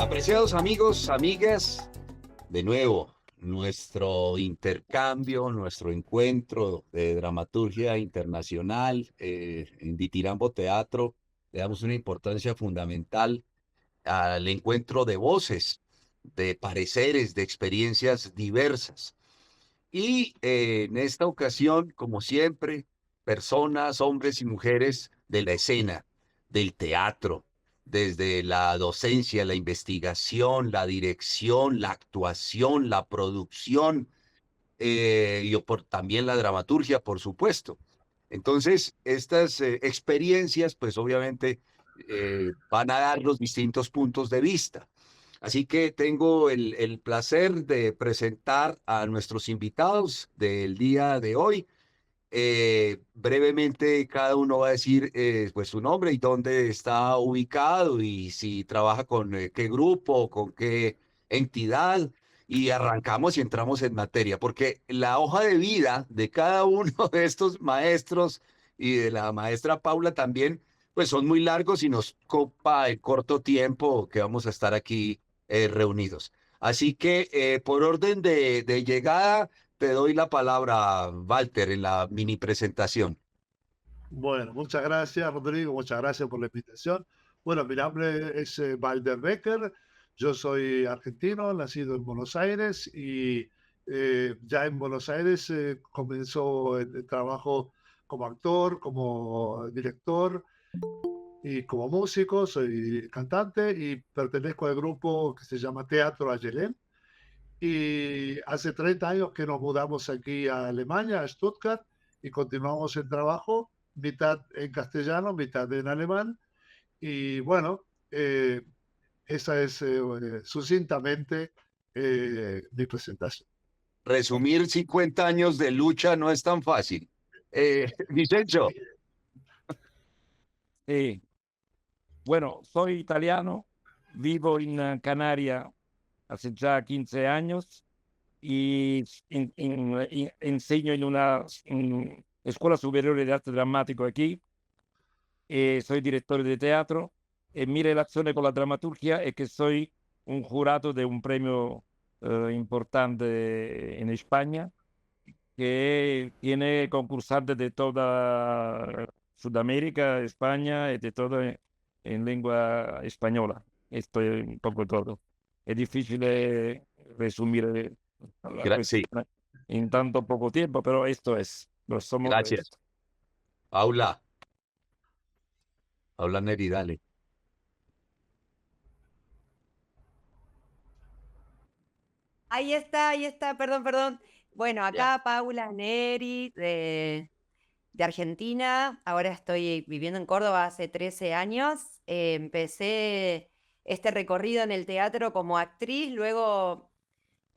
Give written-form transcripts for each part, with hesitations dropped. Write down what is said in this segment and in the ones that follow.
Apreciados amigos, amigas, de nuevo, nuestro intercambio, nuestro encuentro de dramaturgia internacional en Ditirambo Teatro, le damos una importancia fundamental al encuentro de voces, de pareceres, de experiencias diversas. Y en esta ocasión, como siempre, personas, hombres y mujeres de la escena, del teatro, desde la docencia, la investigación, la dirección, la actuación, la producción también la dramaturgia, por supuesto. Entonces, estas experiencias, pues obviamente van a dar los distintos puntos de vista. Así que tengo el placer de presentar a nuestros invitados del día de hoy. Brevemente, cada uno va a decir pues su nombre y dónde está ubicado y si trabaja con qué grupo, con qué entidad. Y arrancamos y entramos en materia, porque la hoja de vida de cada uno de estos maestros y de la maestra Paula también, pues son muy largos y nos copa el corto tiempo que vamos a estar aquí reunidos. Así que por orden de llegada, te doy la palabra, Walter, en la mini presentación. Bueno, muchas gracias, Rodrigo. Muchas gracias por la invitación. Bueno, mi nombre es Walter Becker. Yo soy argentino, nacido en Buenos Aires y ya en Buenos Aires comenzó el trabajo como actor, como director y como músico. Soy cantante y pertenezco al grupo que se llama Teatro Ayelén. Y hace 30 años que nos mudamos aquí a Alemania, a Stuttgart, y continuamos el trabajo, mitad en castellano, mitad en alemán. Y bueno, esa es sucintamente mi presentación. Resumir 50 años de lucha no es tan fácil. Vicencio, Sí, bueno, soy italiano, vivo en Canarias hace ya 15 años y enseño en una escuela superior de arte dramático aquí. Soy director de teatro. Mi relación con la dramaturgia es que soy un jurado de un premio importante en España que tiene concursantes de toda Sudamérica, España y de todo en lengua española. Esto es un poco todo. Es difícil resumir la sí, cuestión en tanto poco tiempo, pero esto es, lo somos gracias. esto. Paula, Paula Neri, dale. Ahí está, perdón, perdón. Bueno, Ya. acá Paula Neri de Argentina. Ahora estoy viviendo en Córdoba hace 13 años. Empecé este recorrido en el teatro como actriz, luego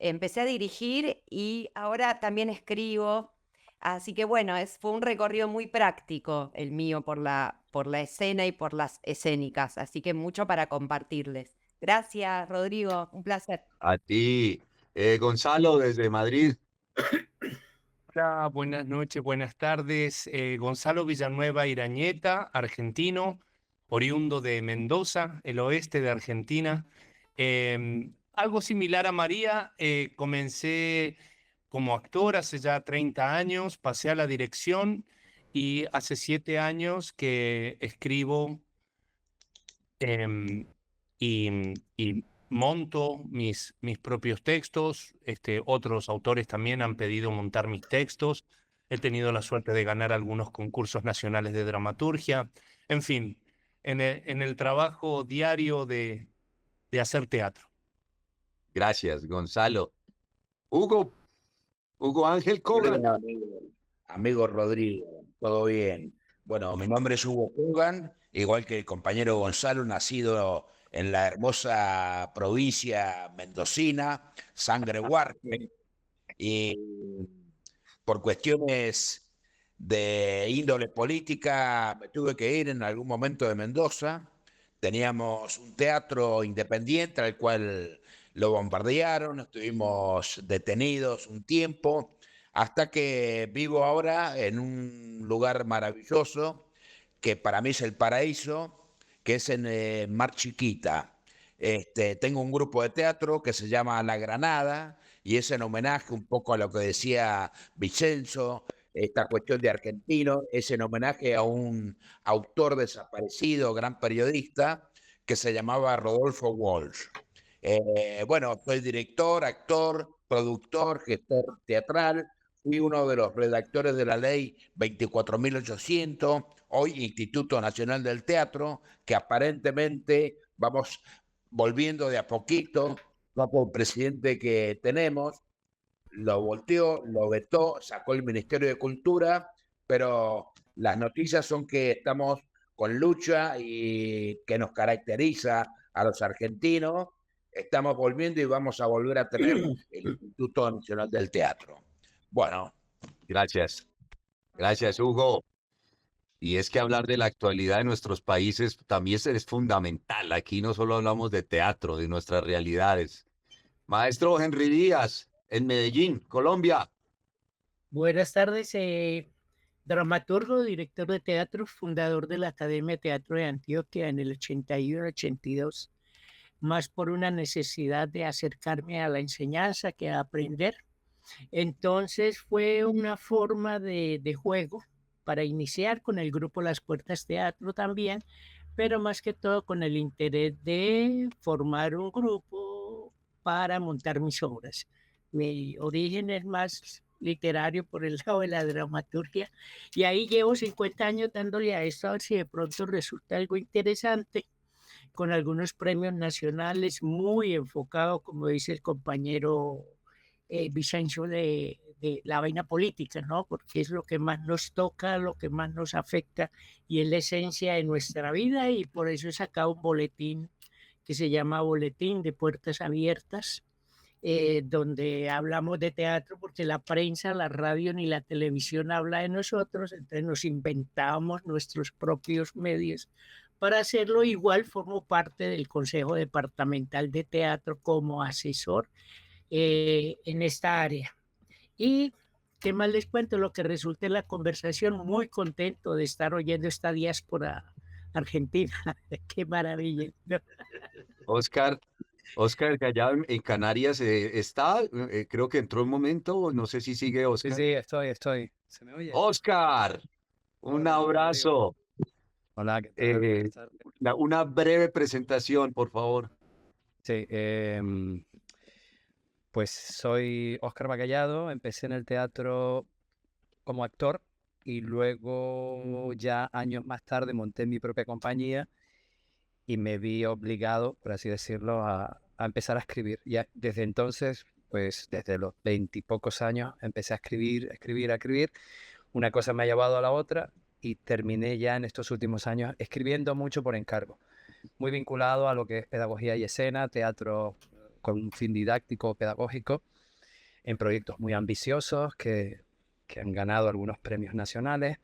empecé a dirigir y ahora también escribo. Así que bueno, fue un recorrido muy práctico el mío por la escena y por las escénicas. Así que mucho para compartirles. Gracias, Rodrigo. Un placer. A ti, Gonzalo, desde Madrid. Hola, buenas noches, buenas tardes. Gonzalo Villanueva Irañeta, argentino, oriundo de Mendoza, el oeste de Argentina. Algo similar a María, comencé como actor hace ya 30 años, pasé a la dirección y hace 7 años que escribo em, y monto mis propios textos. Otros autores también han pedido montar mis textos. He tenido la suerte de ganar algunos concursos nacionales de dramaturgia. En fin, en el trabajo diario de hacer teatro. Gracias, Gonzalo. Hugo, Hugo Ángel Cogan. Hola, amigo Rodrigo, ¿todo bien? Bueno, mi nombre es Hugo Kogan, igual que el compañero Gonzalo, nacido en la hermosa provincia mendocina, Sangre Huarque, y por cuestiones de índole política me tuve que ir en algún momento de Mendoza. Teníamos un teatro independiente al cual lo bombardearon, estuvimos detenidos un tiempo, hasta que vivo ahora en un lugar maravilloso, que para mí es el paraíso, que es en Mar Chiquita, Tengo un grupo de teatro que se llama La Granada y es en homenaje un poco a lo que decía Vicenzo, esta cuestión de argentino, es en homenaje a un autor desaparecido, gran periodista, que se llamaba Rodolfo Walsh. Bueno, soy director, actor, productor, gestor teatral. Fui uno de los redactores de la ley 24.800, hoy Instituto Nacional del Teatro, que aparentemente vamos volviendo de a poquito. El presidente que tenemos lo volteó, lo vetó, sacó el Ministerio de Cultura, pero las noticias son que estamos con lucha y que nos caracteriza a los argentinos. Estamos volviendo y vamos a volver a tener el Instituto Nacional del Teatro. Bueno. Gracias. Gracias, Hugo. Y es que hablar de la actualidad de nuestros países también es fundamental. Aquí no solo hablamos de teatro, de nuestras realidades. Maestro Henry Díaz, en Medellín, Colombia. Buenas tardes, dramaturgo, director de teatro, fundador de la Academia de Teatro de Antioquia en el 81-82, más por una necesidad de acercarme a la enseñanza que a aprender. Entonces fue una forma de juego para iniciar con el grupo Las Puertas Teatro también, pero más que todo con el interés de formar un grupo para montar mis obras. Mi origen es más literario por el lado de la dramaturgia y ahí llevo 50 años dándole a esto a ver si de pronto resulta algo interesante, con algunos premios nacionales muy enfocado, como dice el compañero Vicenzo, de la vaina política, ¿no? Porque es lo que más nos toca, lo que más nos afecta y es la esencia de nuestra vida, y por eso he sacado un boletín que se llama Boletín de Puertas Abiertas, donde hablamos de teatro porque la prensa, la radio ni la televisión habla de nosotros, entonces nos inventamos nuestros propios medios para hacerlo. Igual formo parte del Consejo Departamental de Teatro como asesor en esta área. Y qué más les cuento, lo que resulte en la conversación, muy contento de estar oyendo esta diáspora argentina. Qué maravilla. Oscar que allá en Canarias está, creo que entró un momento, no sé si sigue Sí, Oscar. sí, estoy. ¿Se me oye? Oscar, un Hola, abrazo. Hola, ¿qué tal? Buenas tardes. Una breve presentación, por favor. Sí, pues soy Óscar Bacallado, empecé en el teatro como actor y luego ya años más tarde monté mi propia compañía y me vi obligado, por así decirlo, a empezar a escribir. Ya desde entonces, pues desde los 20 y pocos años, empecé a escribir. Una cosa me ha llevado a la otra y terminé ya en estos últimos años escribiendo mucho por encargo, muy vinculado a lo que es pedagogía y escena, teatro con un fin didáctico, pedagógico, en proyectos muy ambiciosos que han ganado algunos premios nacionales.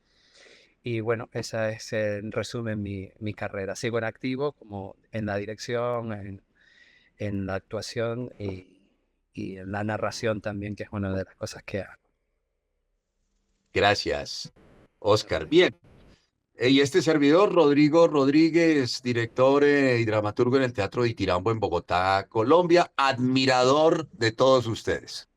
Y bueno, esa es en resumen mi carrera. Sigo en activo como en la dirección, en la actuación y en la narración también, que es una de las cosas que hago. Gracias, Oscar. Bien. Y este servidor, Rodrigo Rodríguez, director y dramaturgo en el Teatro de Itirambo en Bogotá, Colombia, admirador de todos ustedes.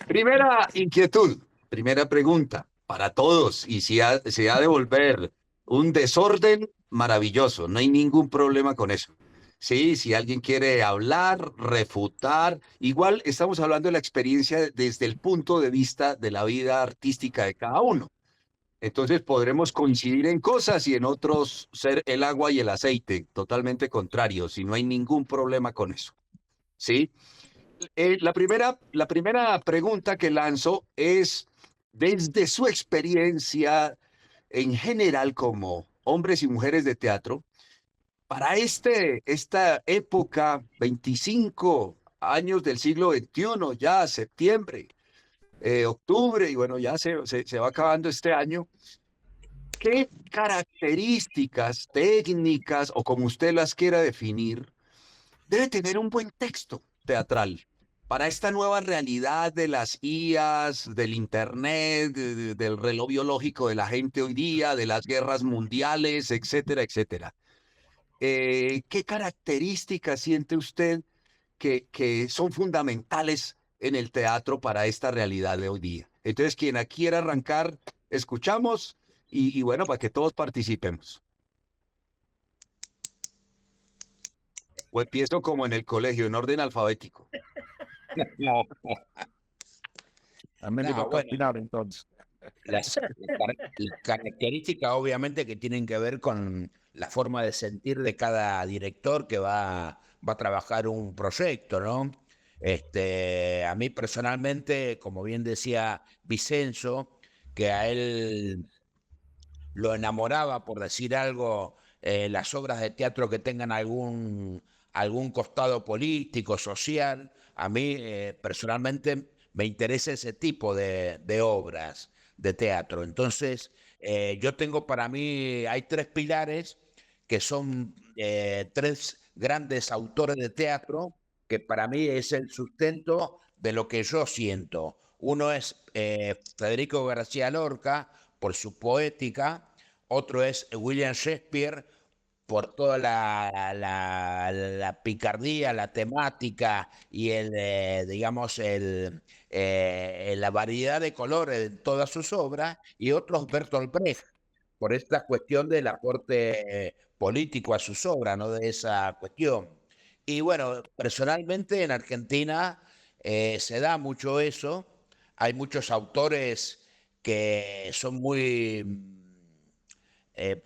Primera inquietud, primera pregunta para todos, y se ha de volver un desorden maravilloso, no hay ningún problema con eso. Sí, si alguien quiere hablar, refutar, igual estamos hablando de la experiencia desde el punto de vista de la vida artística de cada uno. Entonces podremos coincidir en cosas y en otros ser el agua y el aceite, totalmente contrarios, y no hay ningún problema con eso. ¿Sí? La primera pregunta que lanzo es, desde su experiencia en general como hombres y mujeres de teatro, para esta época, 25 años del siglo XXI, ya septiembre, octubre, y bueno, ya se va acabando este año, ¿qué características técnicas, o como usted las quiera definir, debe tener un buen texto teatral para esta nueva realidad de las IAs, del internet, del reloj biológico de la gente hoy día, de las guerras mundiales, etcétera, etcétera? ¿qué características siente usted que son fundamentales en el teatro para esta realidad de hoy día? Entonces, quien quiera arrancar, escuchamos y bueno, para que todos participemos. O empiezo como en el colegio, en orden alfabético. A me le No, toca al bueno, final entonces. las características obviamente que tienen que ver con la forma de sentir de cada director que va a trabajar un proyecto, ¿no? A mí personalmente, como bien decía Vicenzo, que a él lo enamoraba, por decir algo, las obras de teatro que tengan algún costado político, social. A mí personalmente me interesa ese tipo de obras de teatro. Entonces, yo tengo para mí, hay tres pilares que son tres grandes autores de teatro que para mí es el sustento de lo que yo siento. Uno es Federico García Lorca, por su poética. Otro es William Shakespeare por toda la picardía, la temática y digamos, la variedad de colores de todas sus obras. Y otro es Bertolt Brecht, por esta cuestión del aporte político a sus obras, ¿no? De esa cuestión. Y bueno, personalmente en Argentina se da mucho eso. Hay muchos autores que son muy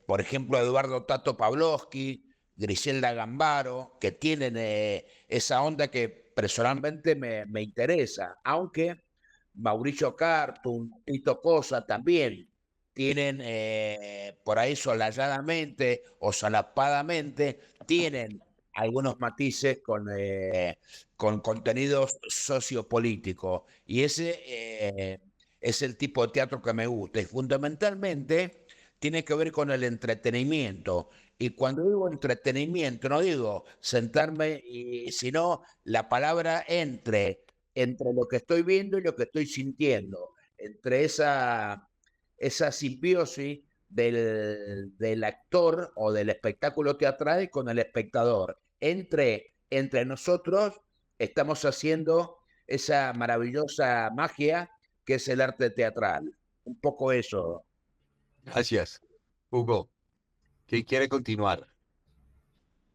por ejemplo, Eduardo Tato Pavlovsky, Griselda Gambaro, que tienen esa onda que personalmente me interesa, aunque Mauricio Cartun, Tito Cosa también tienen por ahí solalladamente o solapadamente, tienen algunos matices con contenidos sociopolíticos. Y ese es el tipo de teatro que me gusta. Y fundamentalmente tiene que ver con el entretenimiento. Y cuando digo entretenimiento, no digo sentarme, sino la palabra entre lo que estoy viendo y lo que estoy sintiendo, entre esa simbiosis del actor o del espectáculo teatral con el espectador. Entre nosotros estamos haciendo esa maravillosa magia que es el arte teatral. Un poco eso. Gracias. Hugo, ¿quién quiere continuar?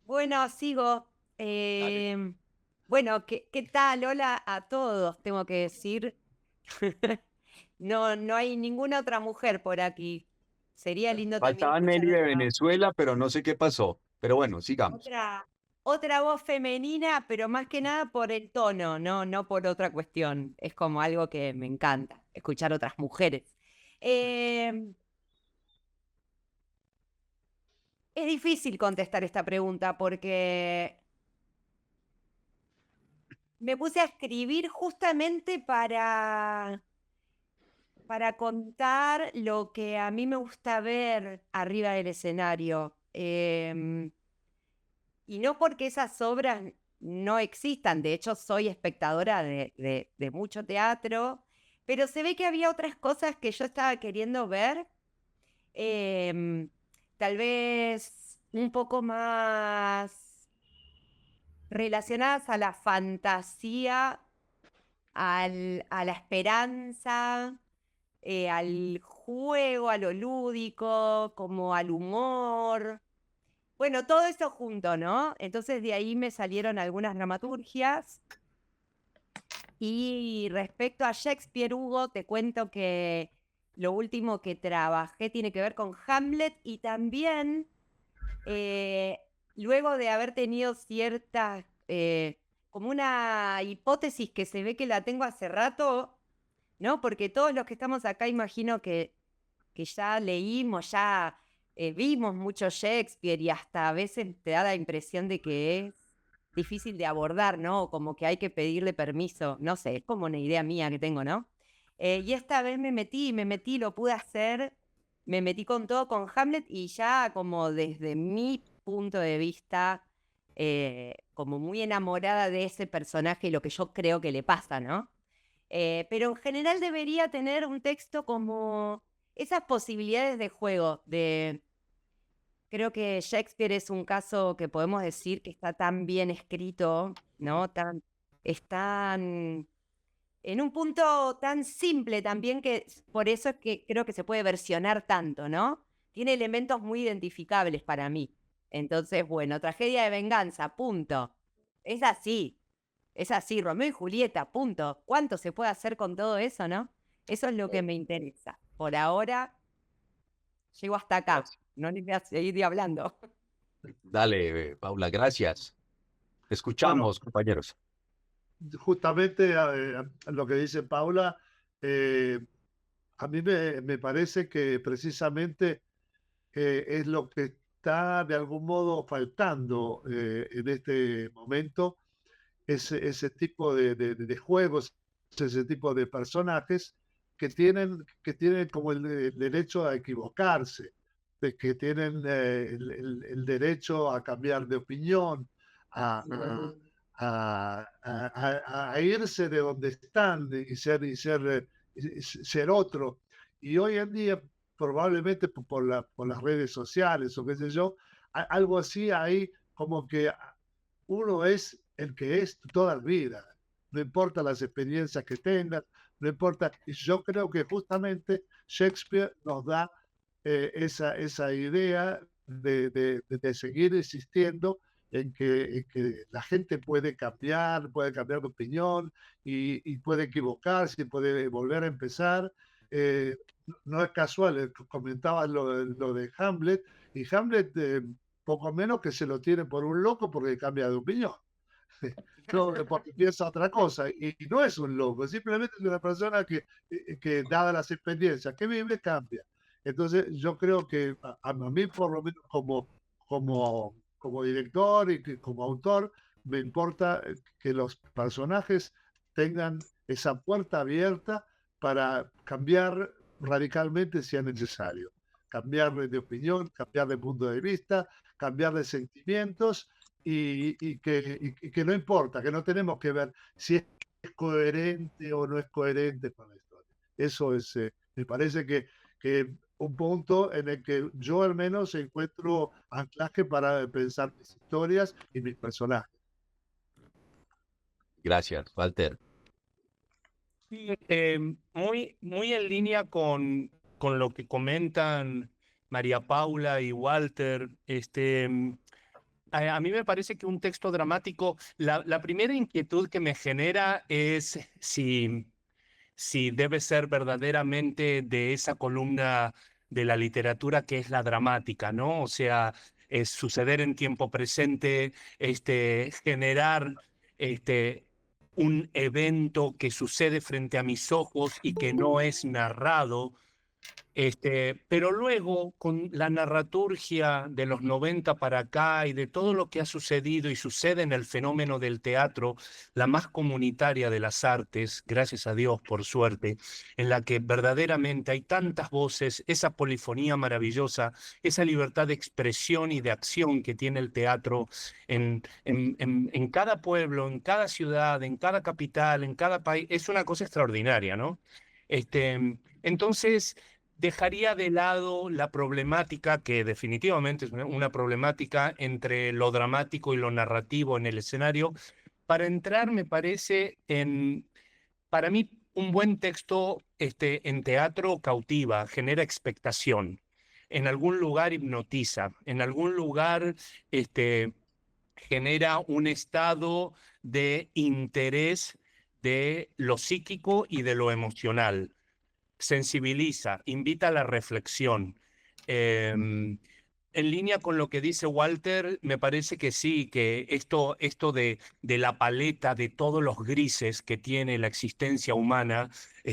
Bueno, sigo. Bueno, ¿qué tal? Hola a todos, tengo que decir. No hay ninguna otra mujer por aquí. Sería lindo también Faltaba escuchar Nelly de Venezuela, pero no sé qué pasó. Pero bueno, sigamos. otra voz femenina, pero más que nada por el tono, no por otra cuestión. Es como algo que me encanta, escuchar otras mujeres. Es difícil contestar esta pregunta porque me puse a escribir justamente para contar lo que a mí me gusta ver arriba del escenario. Y no porque esas obras no existan, de hecho soy espectadora de mucho teatro, pero se ve que había otras cosas que yo estaba queriendo ver, tal vez un poco más relacionadas a la fantasía, a la esperanza, al juego, a lo lúdico, como al humor. Bueno, todo eso junto, ¿no? Entonces de ahí me salieron algunas dramaturgias. Y respecto a Shakespeare, Hugo, te cuento que lo último que trabajé tiene que ver con Hamlet y también, luego de haber tenido cierta, como una hipótesis que se ve que la tengo hace rato, ¿no? Porque todos los que estamos acá imagino que ya leímos, ya vimos mucho Shakespeare y hasta a veces te da la impresión de que es difícil de abordar, ¿no? Como que hay que pedirle permiso, no sé, es como una idea mía que tengo, ¿no? Y esta vez me metí, lo pude hacer, me metí con todo con Hamlet y ya como desde mi punto de vista, como muy enamorada de ese personaje y lo que yo creo que le pasa, ¿no? Pero en general debería tener un texto como esas posibilidades de juego, de creo que Shakespeare es un caso que podemos decir que está tan bien escrito, ¿no? Están en un punto tan simple también que por eso es que creo que se puede versionar tanto, ¿no? Tiene elementos muy identificables para mí. Entonces, bueno, tragedia de venganza, punto. Es así, Romeo y Julieta, punto. ¿Cuánto se puede hacer con todo eso, no? Eso es lo que me interesa. Por ahora, llego hasta acá. No les voy a seguir hablando. Dale, Paula, gracias. Bueno, Escuchamos, compañeros. justamente lo que dice Paula, a mí me parece que precisamente es lo que está de algún modo faltando en este momento, ese tipo de juegos, ese tipo de personajes que tienen como el derecho a equivocarse, que tienen el derecho a cambiar de opinión, a, a irse de donde están y ser otro. Y hoy en día, probablemente por las redes sociales o qué sé yo, algo así hay como que uno es el que es toda la vida, no importa las experiencias que tengas, no importa. Y yo creo que justamente Shakespeare nos da esa idea de seguir insistiendo en que la gente puede cambiar de opinión y puede equivocarse y puede volver a empezar. No es casual, comentabas lo de Hamlet, y Hamlet poco menos que se lo tiene por un loco porque cambia de opinión. No, porque piensa otra cosa, y no es un loco, simplemente es una persona que dadas las experiencias que vive, cambia. Entonces yo creo que a mí, por lo menos como director y como autor, me importa que los personajes tengan esa puerta abierta para cambiar radicalmente si es necesario, cambiar de opinión, cambiar de punto de vista, cambiar de sentimientos, y que no importa, que no tenemos que ver si es coherente o no es coherente con la historia. Eso es, me parece que un punto en el que yo al menos encuentro anclaje para pensar mis historias y mis personajes. Gracias, Walter. Sí, muy en línea con lo que comentan María Paula y Walter. A mí me parece que un texto dramático, la primera inquietud que me genera es si debe ser verdaderamente de esa columna de la literatura que es la dramática, ¿no? O sea, es suceder en tiempo presente, generar un evento que sucede frente a mis ojos y que no es narrado. Pero luego, con la narraturgia de los 90 para acá y de todo lo que ha sucedido y sucede en el fenómeno del teatro, la más comunitaria de las artes, gracias a Dios, por suerte, en la que verdaderamente hay tantas voces, esa polifonía maravillosa, esa libertad de expresión y de acción que tiene el teatro en cada pueblo, en cada ciudad, en cada capital, en cada país, es una cosa extraordinaria, ¿no? Entonces, dejaría de lado la problemática, que definitivamente es una problemática entre lo dramático y lo narrativo en el escenario, para entrar, me parece, para mí, un buen texto en teatro cautiva, genera expectación, en algún lugar hipnotiza, en algún lugar genera un estado de interés de lo psíquico y de lo emocional, sensibiliza, invita a la reflexión. En línea con lo que dice Walter, me parece que sí, que esto de la paleta de todos los grises que tiene la existencia humana,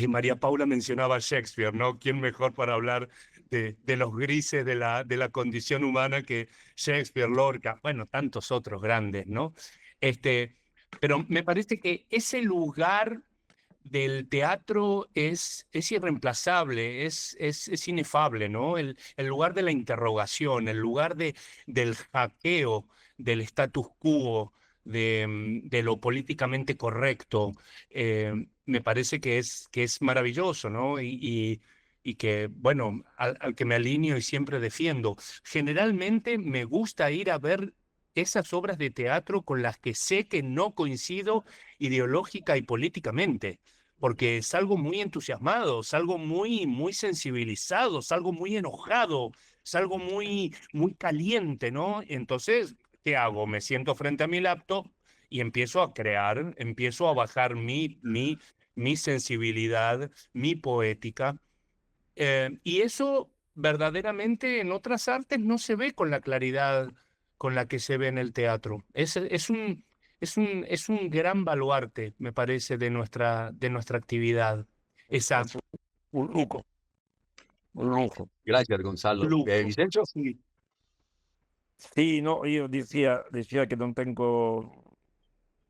María Paula mencionaba a Shakespeare, ¿no? ¿Quién mejor para hablar de los grises de la condición humana que Shakespeare, Lorca, bueno, tantos otros grandes, ¿no? Pero me parece que ese lugar del teatro es irreemplazable, es inefable, ¿no? El lugar de la interrogación, el lugar del hackeo del status quo, de lo políticamente correcto, me parece que es maravilloso, ¿no? Y y que, bueno, al que me alineo y siempre defiendo. Generalmente me gusta ir a ver esas obras de teatro con las que sé que no coincido ideológica y políticamente, porque salgo muy entusiasmado, salgo muy sensibilizado, salgo muy enojado, salgo muy caliente, ¿no? Entonces, ¿qué hago? Me siento frente a mi laptop y empiezo a crear, empiezo a bajar mi sensibilidad, mi poética, y eso verdaderamente en otras artes no se ve con la claridad con la que se ve en el teatro. Es un gran baluarte, me parece, de nuestra actividad. Esa Es un lujo, un lujo. Gracias, Gonzalo. lujo. Vicencio. Sí. Sí, no, yo decía que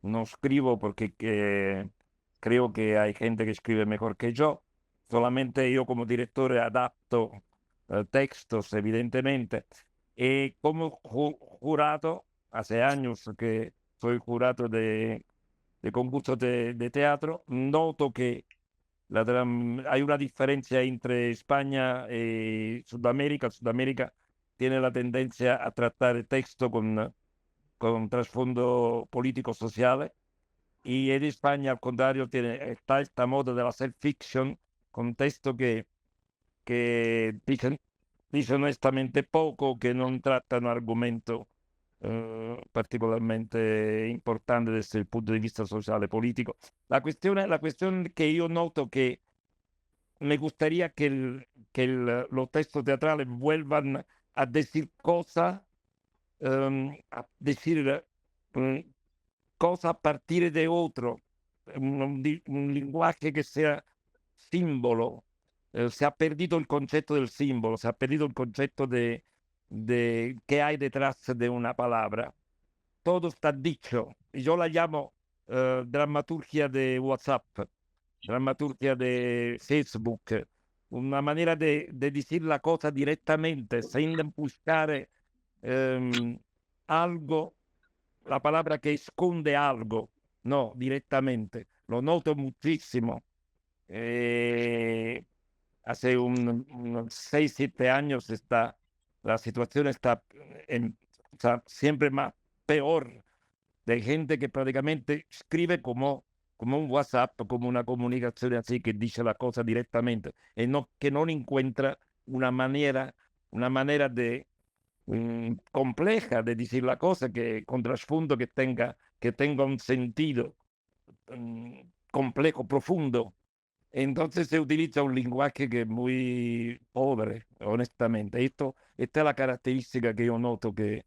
no escribo porque creo que hay gente que escribe mejor que yo. Solamente yo como director adapto textos, evidentemente. Y como jurado, hace años que soy jurado de concursos de teatro, noto que hay una diferencia entre España y Sudamérica. Sudamérica tiene la tendencia a tratar el texto con trasfondo político-sociales y en España, al contrario, está esta moda de la self-fiction con textos que dicen honestamente poco, que no tratan un argumento particolarmente importante desde el punto de vista social y político. La cuestión que yo noto que me gustaría que los textos teatrales vuelvan a decir cosas, a decir cosas a partir de otro, un lenguaje que sea símbolo. Se ha perdido el concepto del símbolo, se ha perdido el concepto de qué hay detrás de una palabra. Todo está dicho. Y yo la llamo dramaturgia de WhatsApp, dramaturgia de Facebook, una manera de decir la cosa directamente, sin buscar algo, la palabra que esconde algo, no, directamente. Lo noto muchísimo. Hace unos 6, 7 años la situación está o sea, siempre más peor, de gente que prácticamente escribe como un WhatsApp, como una comunicación así que dice la cosa directamente, y que no encuentra una manera compleja de decir la cosa, con trasfondo que tenga un sentido complejo, profundo. Entonces se utiliza un lenguaje que es muy pobre, honestamente. Esta es la característica que yo noto que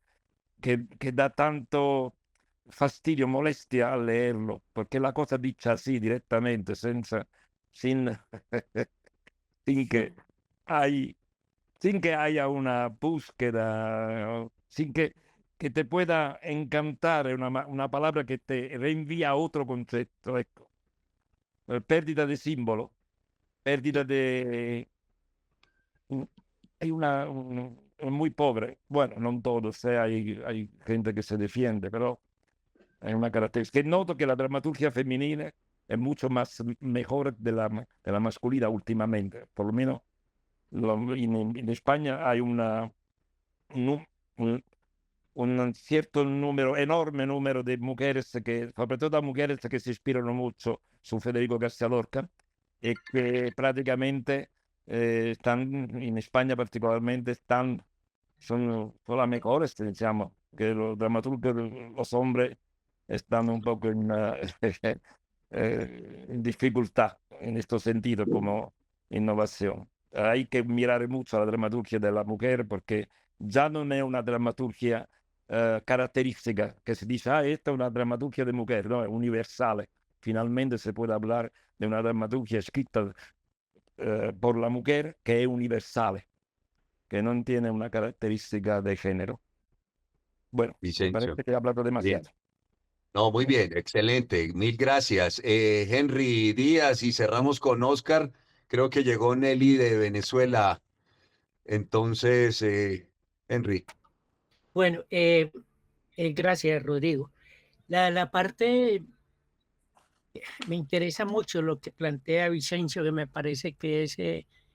da tanto fastidio, molestia al leerlo, porque la cosa dicha así directamente, sin, sin que hay, sin que haya una búsqueda, que te pueda encantar una palabra que te reenvía a otro concepto. Ecco. Pérdida de símbolo, pérdida de... Hay es muy pobre. Bueno, no todos, hay gente que se defiende, pero hay una característica. Que noto que la dramaturgia femenina es mucho más mejor de la masculina últimamente. Por lo menos en España hay un, un cierto número, enorme número de mujeres sobre todo mujeres que se inspiran mucho su Federico García Lorca y que prácticamente están, en España particularmente, son las mejores, digamos, que los dramaturgos, los hombres, están un poco en dificultad en este sentido como innovación. Hay que mirar mucho a la dramaturgia de la mujer porque ya no es una dramaturgia característica que se dice, esta es una dramaturgia de mujer, no, es universal. Finalmente se puede hablar de una dramaturgia escrita por la mujer que es universal, que no tiene una característica de género. Bueno, me Vicencio. parece que he hablado demasiado. Bien. No, muy bien, excelente, mil gracias. Henry Díaz, y cerramos con Oscar. Creo que llegó Nelly de Venezuela. Entonces, Henry. Bueno, gracias, Rodrigo. La parte, me interesa mucho lo que plantea Vicencio, que me parece que es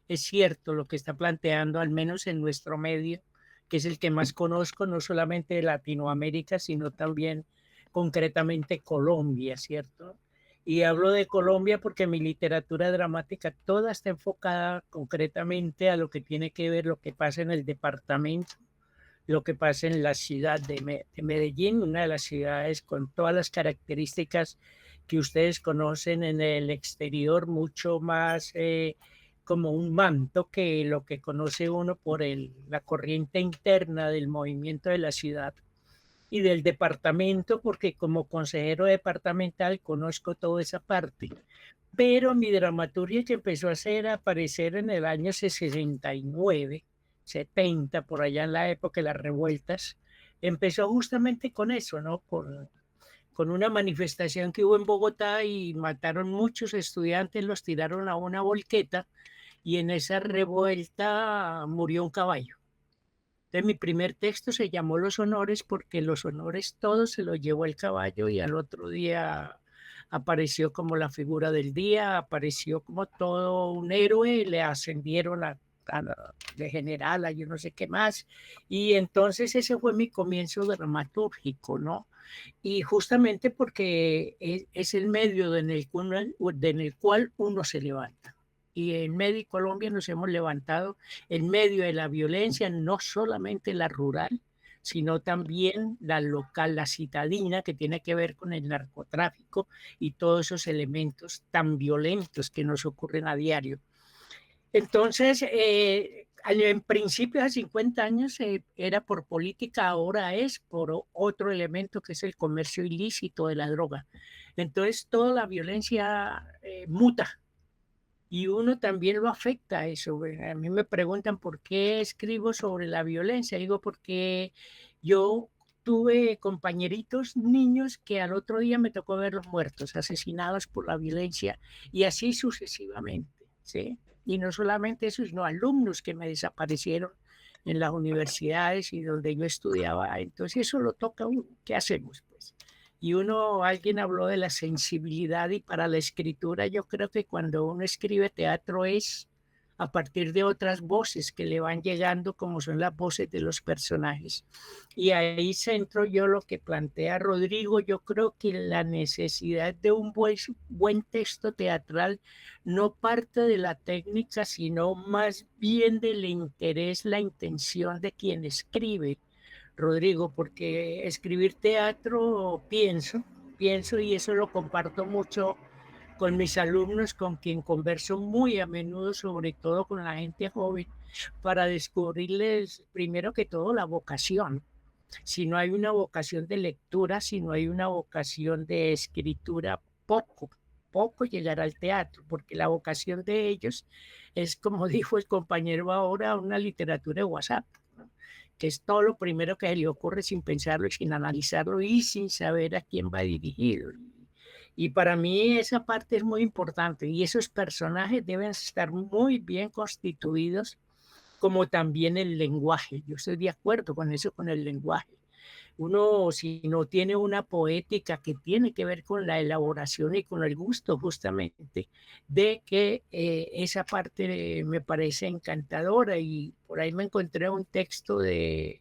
es cierto lo que está planteando, al menos en nuestro medio, que es el que más conozco, no solamente de Latinoamérica, sino también concretamente Colombia, ¿cierto? Y hablo de Colombia porque mi literatura dramática toda está enfocada concretamente a lo que tiene que ver lo que pasa en el departamento, lo que pasa en la ciudad de Medellín, una de las ciudades con todas las características que ustedes conocen en el exterior, mucho más como un manto que lo que conoce uno por la corriente interna del movimiento de la ciudad y del departamento, porque como consejero departamental conozco toda esa parte. Pero mi dramaturgia que empezó a aparecer en el año 69, 70, por allá en la época de las revueltas, empezó justamente con eso, ¿no? Con una manifestación que hubo en Bogotá y mataron muchos estudiantes, los tiraron a una volqueta y en esa revuelta murió un caballo. Entonces mi primer texto se llamó Los Honores porque los honores todos se los llevó el caballo y al otro día apareció como la figura del día, apareció como todo un héroe, le ascendieron de general a yo no sé qué más. Y entonces ese fue mi comienzo dramatúrgico, ¿no? Y justamente porque es el medio en el cual uno se levanta. Y en Medio Colombia nos hemos levantado en medio de la violencia, no solamente la rural, sino también la local, la citadina, que tiene que ver con el narcotráfico y todos esos elementos tan violentos que nos ocurren a diario. Entonces, en principio, hace 50 años era por política, ahora es por otro elemento que es el comercio ilícito de la droga. Entonces, toda la violencia muta. Y uno también lo afecta a eso. A mí me preguntan por qué escribo sobre la violencia. Digo, porque yo tuve compañeritos, niños, que al otro día me tocó verlos muertos, asesinados por la violencia, y así sucesivamente, ¿sí? Y no solamente eso, sino alumnos que me desaparecieron en las universidades y donde yo estudiaba. Entonces eso lo toca a uno. ¿Qué hacemos, pues? Y alguien habló de la sensibilidad y para la escritura yo creo que cuando uno escribe teatro es a partir de otras voces que le van llegando como son las voces de los personajes. Y ahí centro yo lo que plantea Rodrigo. Yo creo que la necesidad de un buen texto teatral no parte de la técnica, sino más bien del interés, la intención de quien escribe. Rodrigo, porque escribir teatro pienso y eso lo comparto mucho con mis alumnos, con quien converso muy a menudo, sobre todo con la gente joven, para descubrirles primero que todo la vocación. Si no hay una vocación de lectura, si no hay una vocación de escritura, poco llegará al teatro, porque la vocación de ellos es, como dijo el compañero ahora, una literatura de WhatsApp, que es todo lo primero que le ocurre sin pensarlo y sin analizarlo y sin saber a quién va dirigido. Y para mí esa parte es muy importante y esos personajes deben estar muy bien constituidos, como también el lenguaje. Yo estoy de acuerdo con eso, con el lenguaje. Uno, si no tiene una poética que tiene que ver con la elaboración y con el gusto justamente, de que esa parte me parece encantadora. Y por ahí me encontré un texto de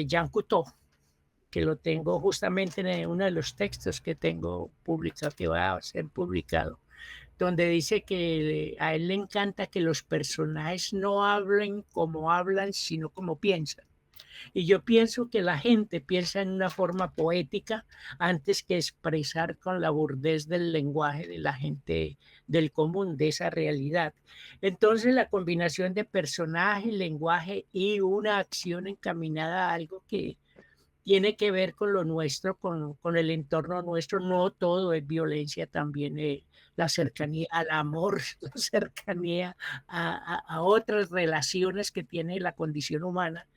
Jean Cocteau, que lo tengo justamente en uno de los textos que tengo publicado, que va a ser publicado, donde dice que a él le encanta que los personajes no hablen como hablan, sino como piensan. Y yo pienso que la gente piensa en una forma poética antes que expresar con la burdez del lenguaje de la gente del común, de esa realidad. Entonces la combinación de personaje, lenguaje y una acción encaminada a algo que tiene que ver con lo nuestro, con el entorno nuestro. No todo es violencia, también la cercanía al amor, la cercanía a otras relaciones que tiene la condición humana.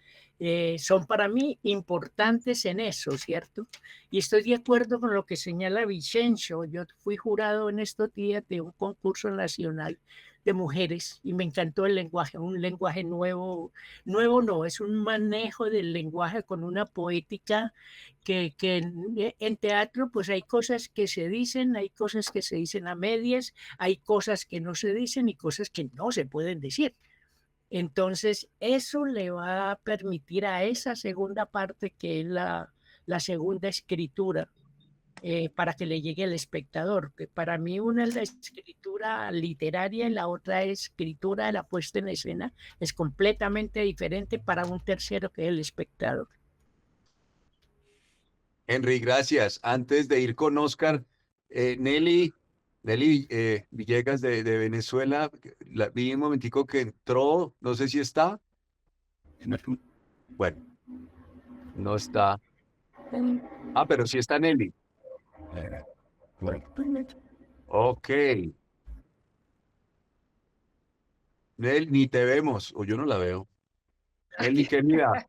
Son para mí importantes en eso, ¿cierto? Y estoy de acuerdo con lo que señala Vicencio. Yo fui jurado en estos días de un concurso nacional de mujeres y me encantó el lenguaje, un lenguaje nuevo, nuevo no, es un manejo del lenguaje con una poética que en teatro pues hay cosas que se dicen, hay cosas que se dicen a medias, hay cosas que no se dicen y cosas que no se pueden decir. Entonces, eso le va a permitir a esa segunda parte, que es la segunda escritura, para que le llegue al espectador. Que para mí una es la escritura literaria y la otra es escritura de la puesta en escena. Es completamente diferente para un tercero que es el espectador. Henry, gracias. Antes de ir con Oscar, Nelly Villegas de Venezuela, vi un momentico que entró, no sé si está. Bueno, no está. Ah, pero sí está Nelly. Ok. Nelly, ni te vemos, o yo no la veo. Nelly, querida.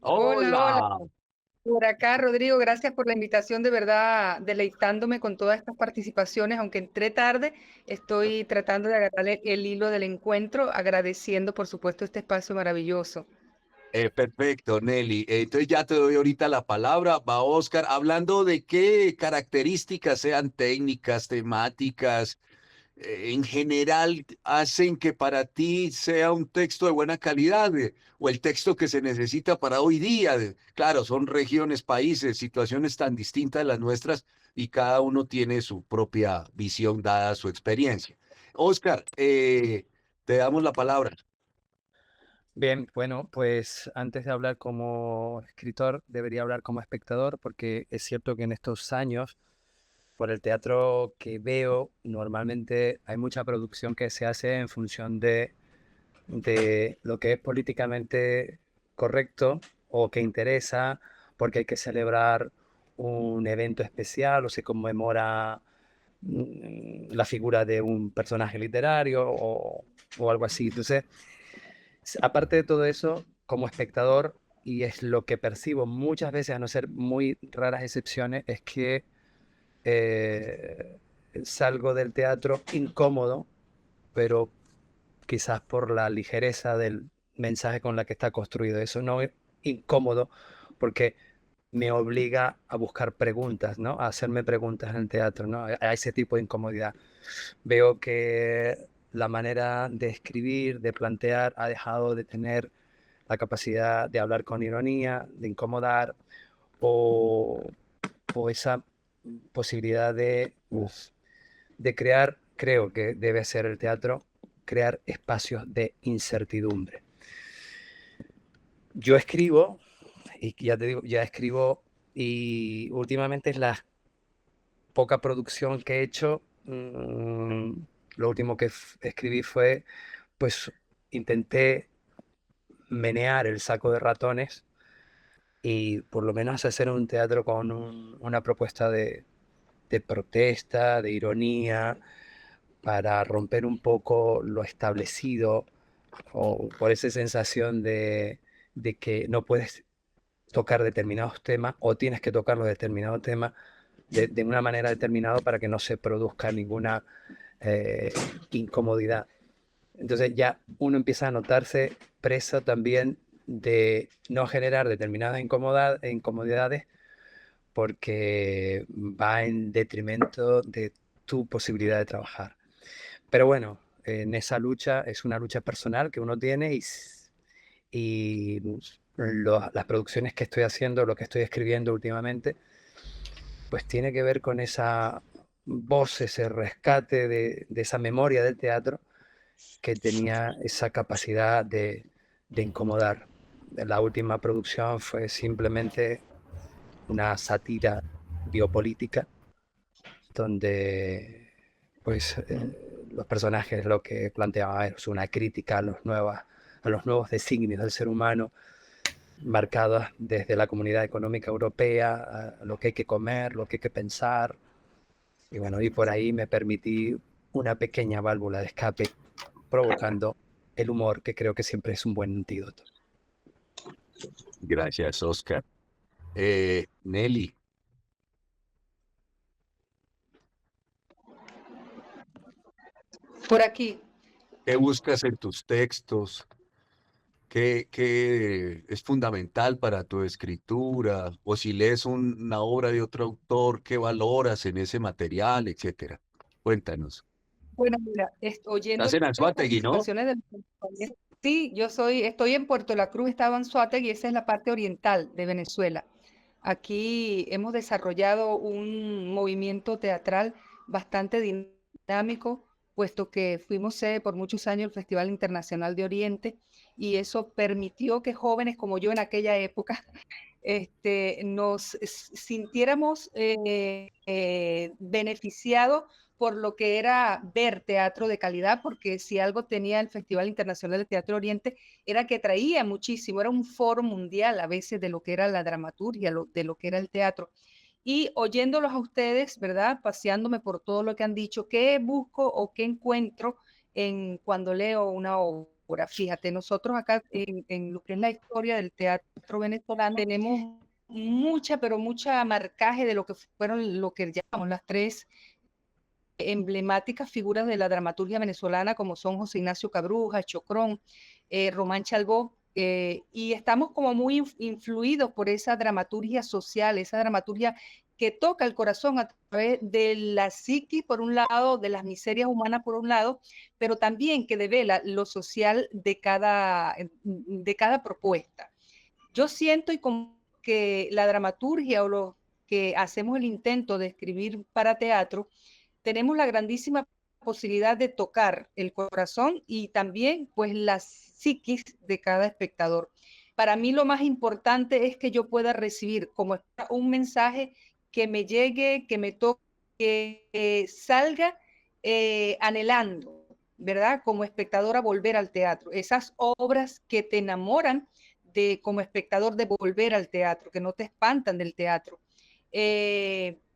Hola, hola. Hola. Por acá, Rodrigo, gracias por la invitación, de verdad, deleitándome con todas estas participaciones, aunque entré tarde, estoy tratando de agarrar el hilo del encuentro, agradeciendo, por supuesto, este espacio maravilloso. Perfecto, Nelly. Entonces ya te doy ahorita la palabra. Va Oscar, hablando de qué características, sean técnicas, temáticas, en general, hacen que para ti sea un texto de buena calidad, o el texto que se necesita para hoy día. Claro, son regiones, países, situaciones tan distintas de las nuestras y cada uno tiene su propia visión dada su experiencia. Oscar, te damos la palabra. Bien, bueno, pues antes de hablar como escritor, debería hablar como espectador, porque es cierto que en estos años, por el teatro que veo, normalmente hay mucha producción que se hace en función de lo que es políticamente correcto o que interesa, porque hay que celebrar un evento especial o se conmemora la figura de un personaje literario o algo así. Entonces, aparte de todo eso, como espectador, y es lo que percibo muchas veces, a no ser muy raras excepciones, es que salgo del teatro incómodo, pero quizás por la ligereza del mensaje con la que está construido. Eso no es incómodo porque me obliga a buscar preguntas, ¿no? A hacerme preguntas en el teatro, ¿no? A ese tipo de incomodidad. Veo que la manera de escribir, de plantear, ha dejado de tener la capacidad de hablar con ironía, de incomodar, o, o esa posibilidad de crear, creo que debe ser el teatro, crear espacios de incertidumbre. Yo escribo, y ya te digo, ya escribo, y últimamente es la poca producción que he hecho. Lo último que escribí fue, pues intenté menear el saco de ratones y por lo menos hacer un teatro con una propuesta de protesta, de ironía, para romper un poco lo establecido o por esa sensación de que no puedes tocar determinados temas o tienes que tocar los determinados temas de una manera determinada para que no se produzca ninguna incomodidad. Entonces ya uno empieza a notarse preso también de no generar determinadas incomodidades porque va en detrimento de tu posibilidad de trabajar. Pero bueno, en esa lucha es una lucha personal que uno tiene y las producciones que estoy haciendo, lo que estoy escribiendo últimamente, pues tiene que ver con esa voz, ese rescate de esa memoria del teatro que tenía esa capacidad de incomodar. La última producción fue simplemente una sátira biopolítica donde pues los personajes lo que planteaban es una crítica a los nuevos designios del ser humano marcados desde la Comunidad Económica Europea, a lo que hay que comer, lo que hay que pensar. Y bueno, y por ahí me permití una pequeña válvula de escape, provocando el humor, que creo que siempre es un buen antídoto. Gracias, Oscar. Nelly. Por aquí. ¿Qué buscas en tus textos? ¿Qué es fundamental para tu escritura? O si lees una obra de otro autor, ¿qué valoras en ese material, etcétera? Cuéntanos. Bueno, mira, oyendo Estás en las Anzoátegui, ¿no? participaciones de los compañeros. Sí, estoy en Puerto La Cruz, estaba en Anzoátegui, y esa es la parte oriental de Venezuela. Aquí hemos desarrollado un movimiento teatral bastante dinámico, puesto que fuimos sede por muchos años del Festival Internacional de Oriente, y eso permitió que jóvenes como yo en aquella época nos sintiéramos beneficiados por lo que era ver teatro de calidad, porque si algo tenía el Festival Internacional de Teatro Oriente era que traía muchísimo, era un foro mundial a veces de lo que era la dramaturgia, de lo que era el teatro. Y oyéndolos a ustedes, ¿verdad? Paseándome por todo lo que han dicho, ¿qué busco o qué encuentro cuando leo una obra? Fíjate, nosotros acá en lo que es la historia del teatro venezolano tenemos pero mucha marcaje de lo que fueron lo que llamamos las tres emblemáticas figuras de la dramaturgia venezolana, como son José Ignacio Cabruja, Chocrón, Román Chalbó, y estamos como muy influidos por esa dramaturgia social, esa dramaturgia que toca el corazón a través de la psiquis, por un lado, de las miserias humanas, por un lado, pero también que devela lo social de cada propuesta. Yo siento y como que la dramaturgia o lo que hacemos el intento de escribir para teatro, tenemos la grandísima posibilidad de tocar el corazón y también pues la psiquis de cada espectador. Para mí lo más importante es que yo pueda recibir como un mensaje que me llegue, que me toque, que salga anhelando, ¿verdad? Como espectador a volver al teatro. Esas obras que te enamoran como espectador de volver al teatro, que no te espantan del teatro.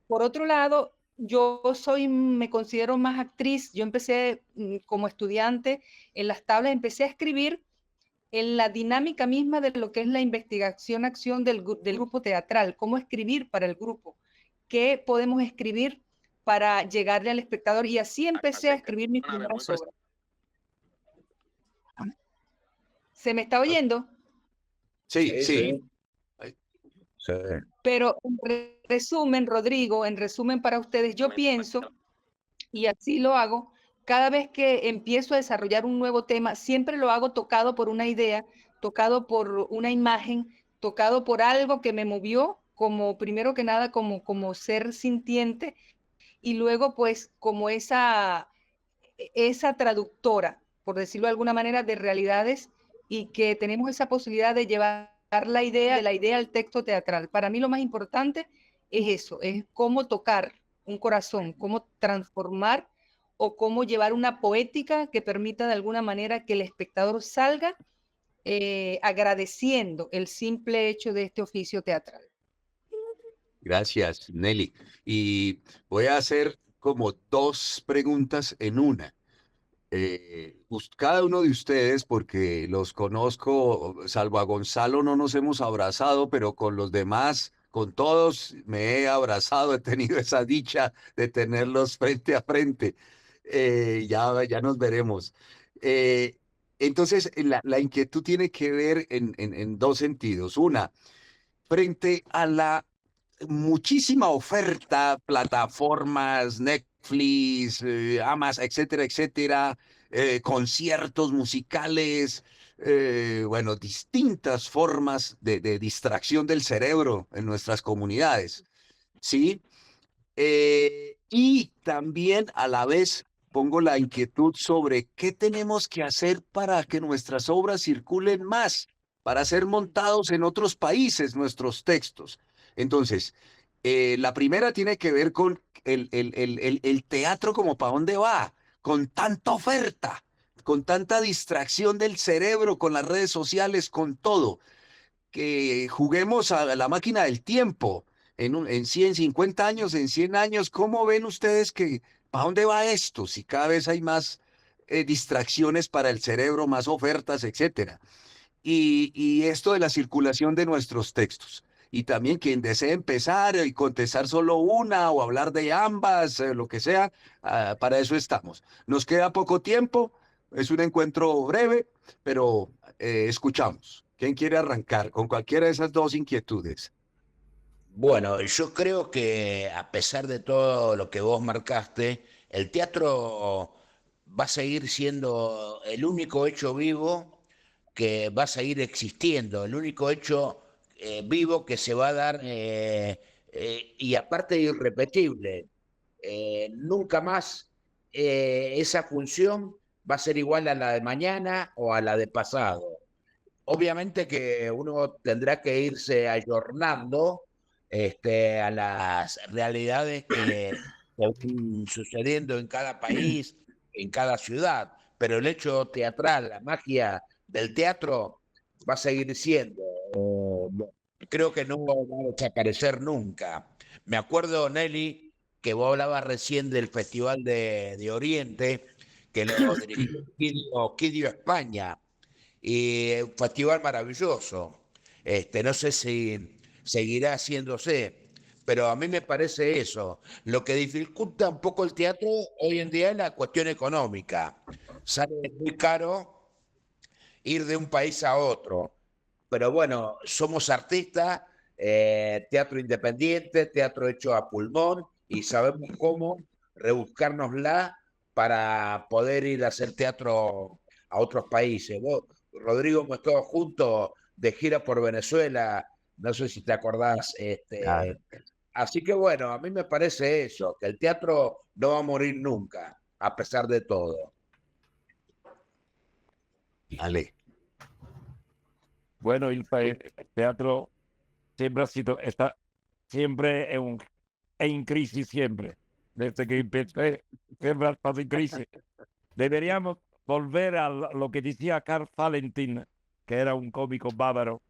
Por otro lado, yo me considero más actriz. Yo empecé como estudiante en las tablas, empecé a escribir en la dinámica misma de lo que es la investigación-acción del grupo teatral, cómo escribir para el grupo, qué podemos escribir para llegarle al espectador, y así empecé a escribir mis primeras obras. ¿Se me está oyendo? Sí, sí. Pero en resumen, Rodrigo, en resumen para ustedes, yo pienso, y así lo hago, cada vez que empiezo a desarrollar un nuevo tema, siempre lo hago tocado por una idea, tocado por una imagen, tocado por algo que me movió, como primero que nada como ser sintiente, y luego pues como esa traductora, por decirlo de alguna manera, de realidades, y que tenemos esa posibilidad de llevar la idea al texto teatral. Para mí lo más importante es eso, es cómo tocar un corazón, cómo transformar o cómo llevar una poética que permita de alguna manera que el espectador salga agradeciendo el simple hecho de este oficio teatral. Gracias, Nelly. Y voy a hacer como dos preguntas en una. Cada uno de ustedes, porque los conozco, salvo a Gonzalo no nos hemos abrazado, pero con los demás, con todos me he abrazado, he tenido esa dicha de tenerlos frente a frente. Ya nos veremos. Entonces, la inquietud tiene que ver en dos sentidos. Una, frente a la muchísima oferta, plataformas, Netflix, Amazon, etcétera, etcétera, conciertos musicales, bueno, distintas formas de distracción del cerebro en nuestras comunidades, ¿sí? Y también a la vez pongo la inquietud sobre qué tenemos que hacer para que nuestras obras circulen más, para ser montados en otros países nuestros textos. Entonces, la primera tiene que ver con el teatro como para dónde va, con tanta oferta, con tanta distracción del cerebro, con las redes sociales, con todo. Que juguemos a la máquina del tiempo en 150 años, en 100 años. ¿Cómo ven ustedes para dónde va esto? Si cada vez hay más distracciones para el cerebro, más ofertas, etcétera. Y esto de la circulación de nuestros textos. y también quien desee empezar y contestar solo una o hablar de ambas, lo que sea, para eso estamos. Nos queda poco tiempo, es un encuentro breve, pero escuchamos. ¿Quién quiere arrancar con cualquiera de esas dos inquietudes? Bueno, yo creo que a pesar de todo lo que vos marcaste, el teatro va a seguir siendo el único hecho vivo que va a seguir existiendo, el único hecho vivo que se va a dar y aparte irrepetible. Nunca más esa función va a ser igual a la de mañana o a la de pasado. Obviamente que uno tendrá que irse ayornando a las realidades que están sucediendo en cada país, en cada ciudad, pero el hecho teatral, la magia del teatro va a seguir siendo. Creo que no va a desaparecer nunca. Me acuerdo, Nelly, que vos hablabas recién del Festival de Oriente, que lo dirigió Oquidio España, y un festival maravilloso. No sé si seguirá haciéndose, pero a mí me parece eso. Lo que dificulta un poco el teatro hoy en día es la cuestión económica. Sale muy caro ir de un país a otro. Pero bueno, somos artistas, teatro independiente, teatro hecho a pulmón y sabemos cómo rebuscárnosla para poder ir a hacer teatro a otros países. Vos, Rodrigo, hemos estado juntos de gira por Venezuela, no sé si te acordás. Claro. Así que bueno, a mí me parece eso, que el teatro no va a morir nunca, a pesar de todo. Ale. Bueno, el teatro siempre ha sido, está siempre en crisis, siempre. Desde que empecé, siempre ha estado en crisis. Deberíamos volver a lo que decía Karl Valentin, que era un cómico bávaro,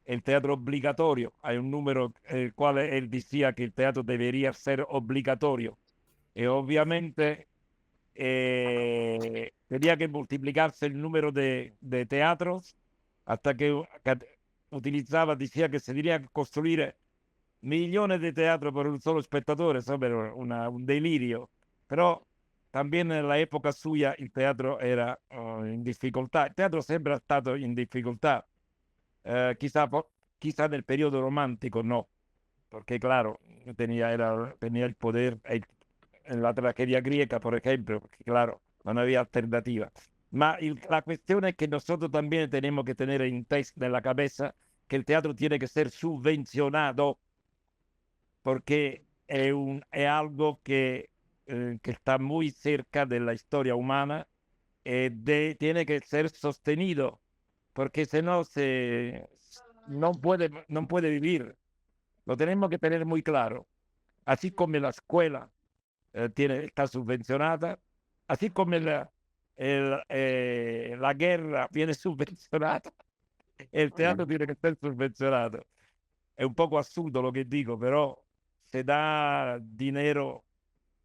el teatro obligatorio. Hay un número en el cual él decía que el teatro debería ser obligatorio. Y obviamente tenía que multiplicarse el número de teatros hasta que utilizaba, decía que se diría construir millones de teatros por un solo espectador. Eso era un delirio. Pero también en la época suya el teatro era en dificultad. El teatro siempre ha estado en dificultad. Quizá nel periodo romántico no, porque claro, tenía el poder en la tragedia griega, por ejemplo, porque claro, no había alternativa. La cuestión es que nosotros también tenemos que tener en la cabeza que el teatro tiene que ser subvencionado, porque es algo que está muy cerca de la historia humana, tiene que ser sostenido, porque si no no puede vivir. Lo tenemos que tener muy claro. Así como la escuela está subvencionada, así como la guerra viene subvencionada, el teatro tiene que ser subvencionado. È un poco assurdo lo que digo, pero se da dinero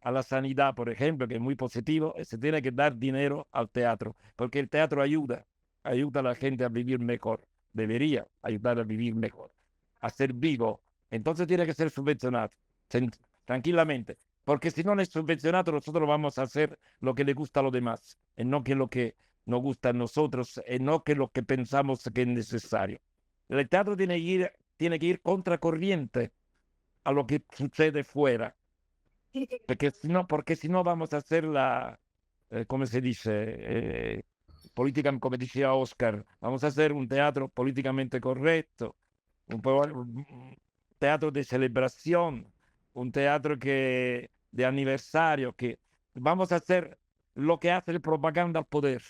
a la sanidad, por ejemplo, que es muy positivo, se tiene que dar dinero al teatro, porque el teatro ayuda a la gente a vivir mejor, debería ayudar a vivir mejor, a ser vivo. Entonces tiene que ser subvencionado, tranquilamente, porque si no es subvencionado, nosotros vamos a hacer lo que le gusta a los demás, y no que lo que nos gusta a nosotros, y no que lo que pensamos que es necesario. El teatro tiene que ir contracorriente a lo que sucede fuera, porque si no vamos a hacer ¿cómo se dice? Política, como decía Oscar, vamos a hacer un teatro políticamente correcto, un teatro de celebración, un teatro de aniversario, que vamos a hacer lo que hace el propaganda al poder.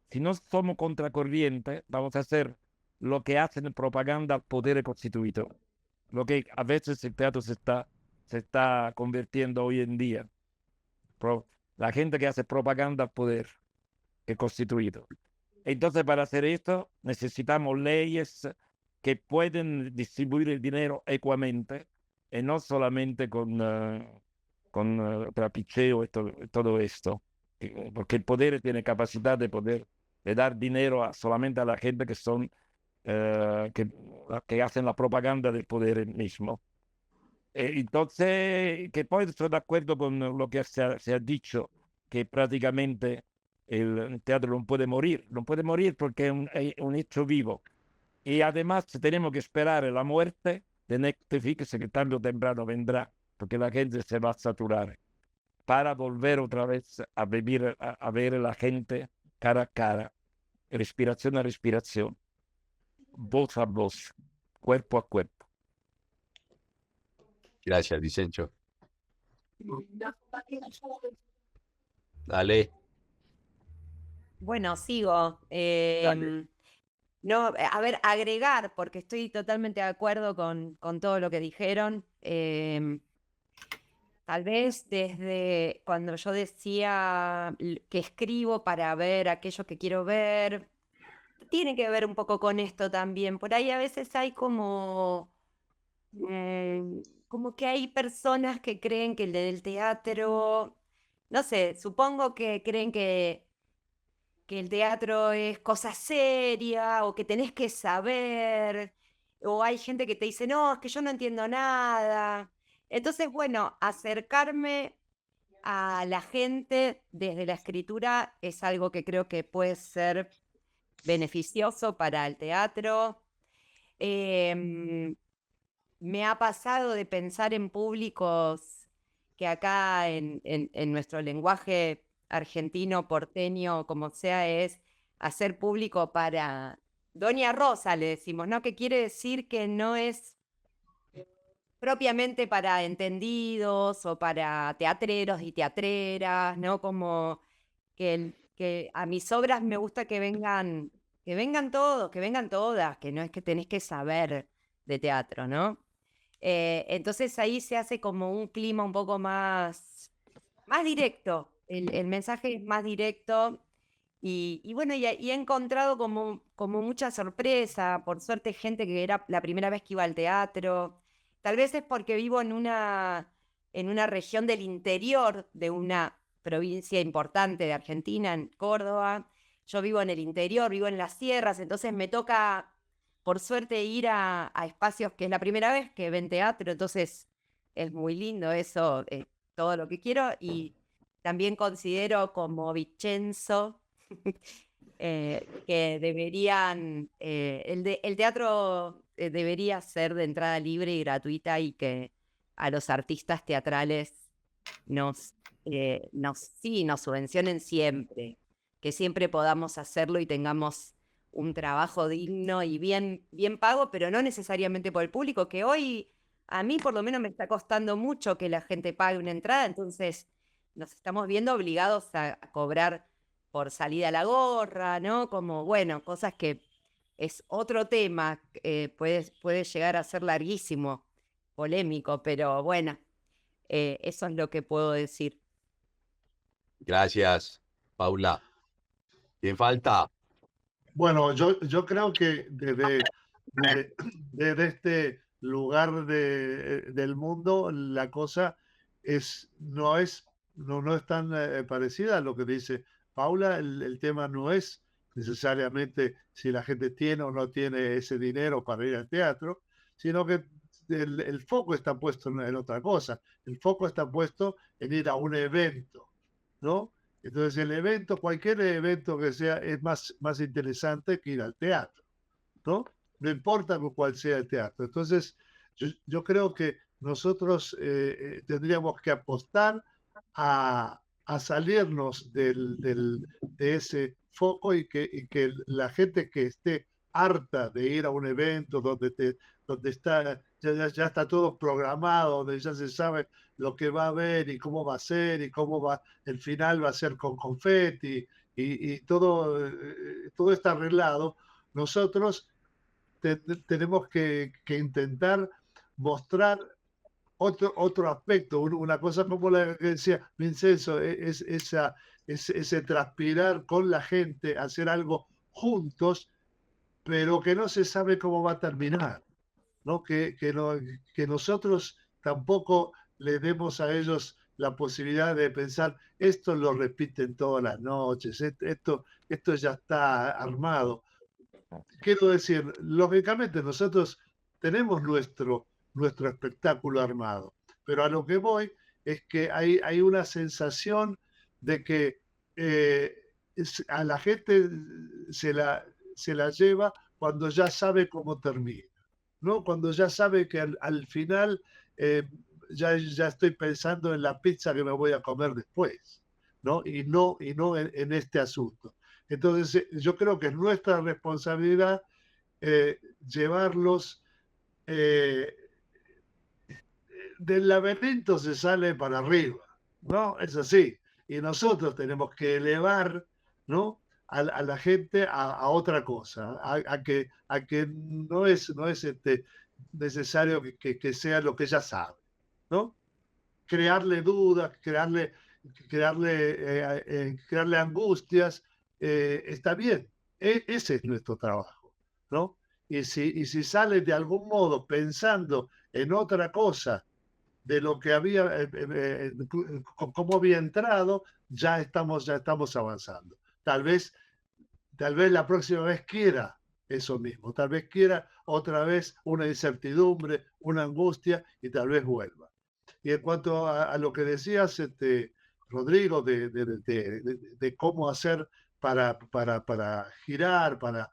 Si no somos contracorriente, vamos a hacer lo que hacen propaganda al poder constituido, lo que a veces el teatro se está convirtiendo hoy en día. La gente que hace propaganda al poder que constituido. Entonces, para hacer esto, necesitamos leyes que pueden distribuir el dinero ecuamente y no solamente con trapicheo y todo esto. Porque el poder tiene capacidad de dar dinero solamente a la gente que son que hacen la propaganda del poder mismo. Entonces, que poi estoy de acuerdo con lo que se ha dicho, que prácticamente el teatro no puede morir porque es un hecho vivo. Y además tenemos que esperar la muerte de Netflix, que tarde o temprano vendrá, porque la gente se va a saturar, para volver otra vez a vivir, a ver a la gente cara a cara, respiración a respiración, voz a voz, cuerpo a cuerpo. Gracias, Vicencio. Dale. Bueno, sigo. No, a ver, agregar, porque estoy totalmente de acuerdo con todo lo que dijeron. Tal vez desde cuando yo decía que escribo para ver aquello que quiero ver, tiene que ver un poco con esto también. Por ahí a veces hay como que hay personas que creen que el del teatro, no sé, supongo que creen que el teatro es cosa seria o que tenés que saber, o hay gente que te dice, no, es que yo no entiendo nada. Entonces, bueno, acercarme a la gente desde la escritura es algo que creo que puede ser beneficioso para el teatro. Me ha pasado de pensar en públicos que acá en nuestro lenguaje argentino, porteño, como sea, es hacer público para Doña Rosa, le decimos, ¿no? Que quiere decir que no es propiamente para entendidos o para teatreros y teatreras, ¿no? Como que a mis obras me gusta que vengan todos, que vengan todas, que no es que tenés que saber de teatro, ¿no? Entonces ahí se hace como un clima un poco más directo, el mensaje es más directo y bueno, y he encontrado como mucha sorpresa, por suerte gente que era la primera vez que iba al teatro, tal vez es porque vivo en una región del interior de una provincia importante de Argentina, en Córdoba. Yo vivo en el interior, vivo en las sierras, entonces me toca, por suerte, ir a espacios que es la primera vez que ven teatro, entonces es muy lindo eso, todo lo que quiero, y también considero como Vicenzo que deberían, el teatro debería ser de entrada libre y gratuita y que a los artistas teatrales sí, nos subvencionen siempre, que siempre podamos hacerlo y tengamos un trabajo digno y bien pago, pero no necesariamente por el público, que hoy a mí por lo menos me está costando mucho que la gente pague una entrada, entonces nos estamos viendo obligados a cobrar por salida a la gorra, ¿no? Como, bueno, cosas que es otro tema, puede llegar a ser larguísimo, polémico, pero bueno, eso es lo que puedo decir. Gracias, Paula. ¿Quién falta? Bueno, yo creo que desde este lugar del mundo la cosa no es tan parecida a lo que dice Paula. El tema no es necesariamente si la gente tiene o no tiene ese dinero para ir al teatro, sino que el foco está puesto en otra cosa. El foco está puesto en ir a un evento, ¿no? Entonces el evento, cualquier evento que sea, es más interesante que ir al teatro, ¿no? No importa cuál sea el teatro. Entonces yo creo que nosotros tendríamos que apostar a salirnos de ese foco y que la gente que esté harta de ir a un evento donde está, ya está todo programado, donde ya se sabe lo que va a haber y cómo va a ser y el final va a ser con confeti y todo está arreglado. Nosotros tenemos que intentar mostrar otro aspecto, una cosa como la que decía Vincenzo, es ese transpirar con la gente, hacer algo juntos, pero que no se sabe cómo va a terminar, ¿no? Que nosotros tampoco le demos a ellos la posibilidad de pensar, esto lo repiten todas las noches, esto ya está armado. quiero decir, lógicamente nosotros tenemos nuestro espectáculo armado, pero a lo que voy es que hay una sensación de que a la gente se la lleva cuando ya sabe cómo termina, ¿no? Cuando ya sabe que al final ya estoy pensando en la pizza que me voy a comer después, ¿no? Y no en este asunto. Entonces, yo creo que es nuestra responsabilidad llevarlos. Del laberinto se sale para arriba, ¿no? Es así. Y nosotros tenemos que elevar, ¿no? A la gente a otra cosa, a que no es necesario que sea lo que ya sabe, ¿no? Crearle dudas, crearle angustias, está bien. Ese es nuestro trabajo, ¿no? Y si sale de algún modo pensando en otra cosa de lo que había, cómo había entrado, ya estamos avanzando. Tal vez la próxima vez quiera eso mismo, tal vez quiera otra vez una incertidumbre, una angustia y tal vez vuelva. Y en cuanto a lo que decías, Rodrigo, de cómo hacer para girar, para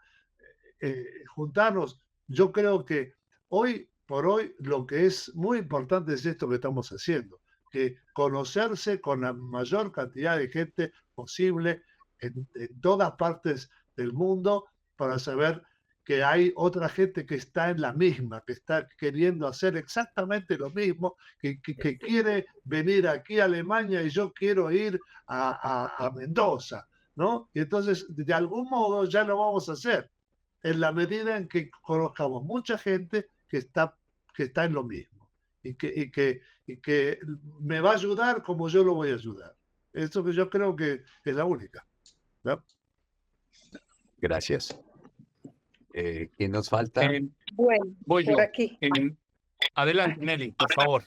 juntarnos, yo creo que hoy por hoy lo que es muy importante es esto que estamos haciendo, que conocerse con la mayor cantidad de gente posible en todas partes del mundo para saber que hay otra gente que está en la misma, que está queriendo hacer exactamente lo mismo, que quiere venir aquí a Alemania y yo quiero ir a Mendoza, ¿no? Y entonces, de algún modo ya lo vamos a hacer, en la medida en que conozcamos mucha gente que está en lo mismo y que me va a ayudar como yo lo voy a ayudar. Eso que yo creo que es la única, ¿no? Gracias. ¿Quién nos falta? Bueno, Voy por yo. aquí. Adelante, Nelly, por favor.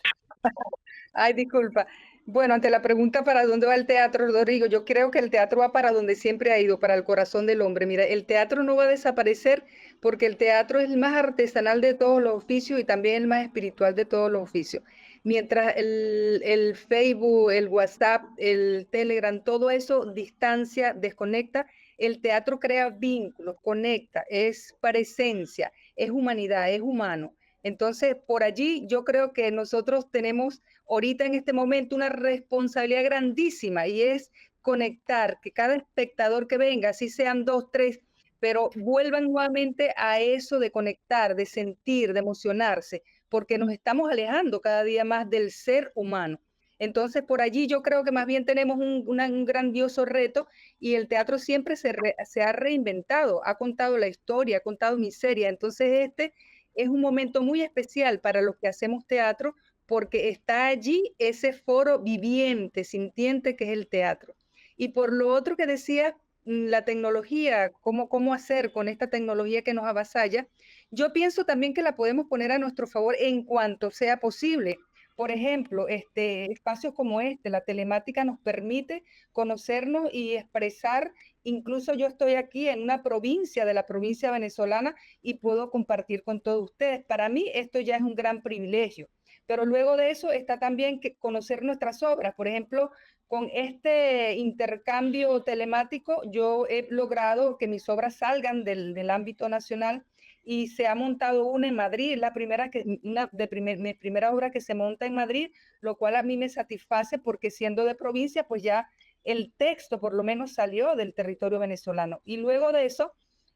Ay, disculpa. Bueno, ante la pregunta para dónde va el teatro, Rodrigo, yo creo que el teatro va para donde siempre ha ido, para el corazón del hombre. Mira, el teatro no va a desaparecer porque el teatro es el más artesanal de todos los oficios y también el más espiritual de todos los oficios. Mientras el Facebook, el WhatsApp, el Telegram, todo eso distancia, desconecta, el teatro crea vínculos, conecta, es presencia, es humanidad, es humano. Entonces, por allí yo creo que nosotros tenemos ahorita en este momento una responsabilidad grandísima y es conectar, que cada espectador que venga, así sean 2, 3, pero vuelvan nuevamente a eso de conectar, de sentir, de emocionarse, porque nos estamos alejando cada día más del ser humano. Entonces, por allí yo creo que más bien tenemos un grandioso reto y el teatro siempre se ha reinventado, ha contado la historia, ha contado miseria. Entonces, este es un momento muy especial para los que hacemos teatro porque está allí ese foro viviente, sintiente que es el teatro. Y por lo otro que decía, la tecnología, cómo hacer con esta tecnología que nos avasalla, yo pienso también que la podemos poner a nuestro favor en cuanto sea posible. Por ejemplo, espacios como la telemática nos permite conocernos y expresar. Incluso yo estoy aquí en una provincia de la provincia venezolana y puedo compartir con todos ustedes. Para mí esto ya es un gran privilegio. Pero luego de eso está también que conocer nuestras obras. Por ejemplo, con este intercambio telemático, yo he logrado que mis obras salgan del ámbito nacional y se ha montado una en Madrid, la primera mi primera obra que se monta en Madrid, lo cual a mí me satisface porque siendo de provincia, pues ya el texto por lo menos salió del territorio venezolano. Y luego de eso,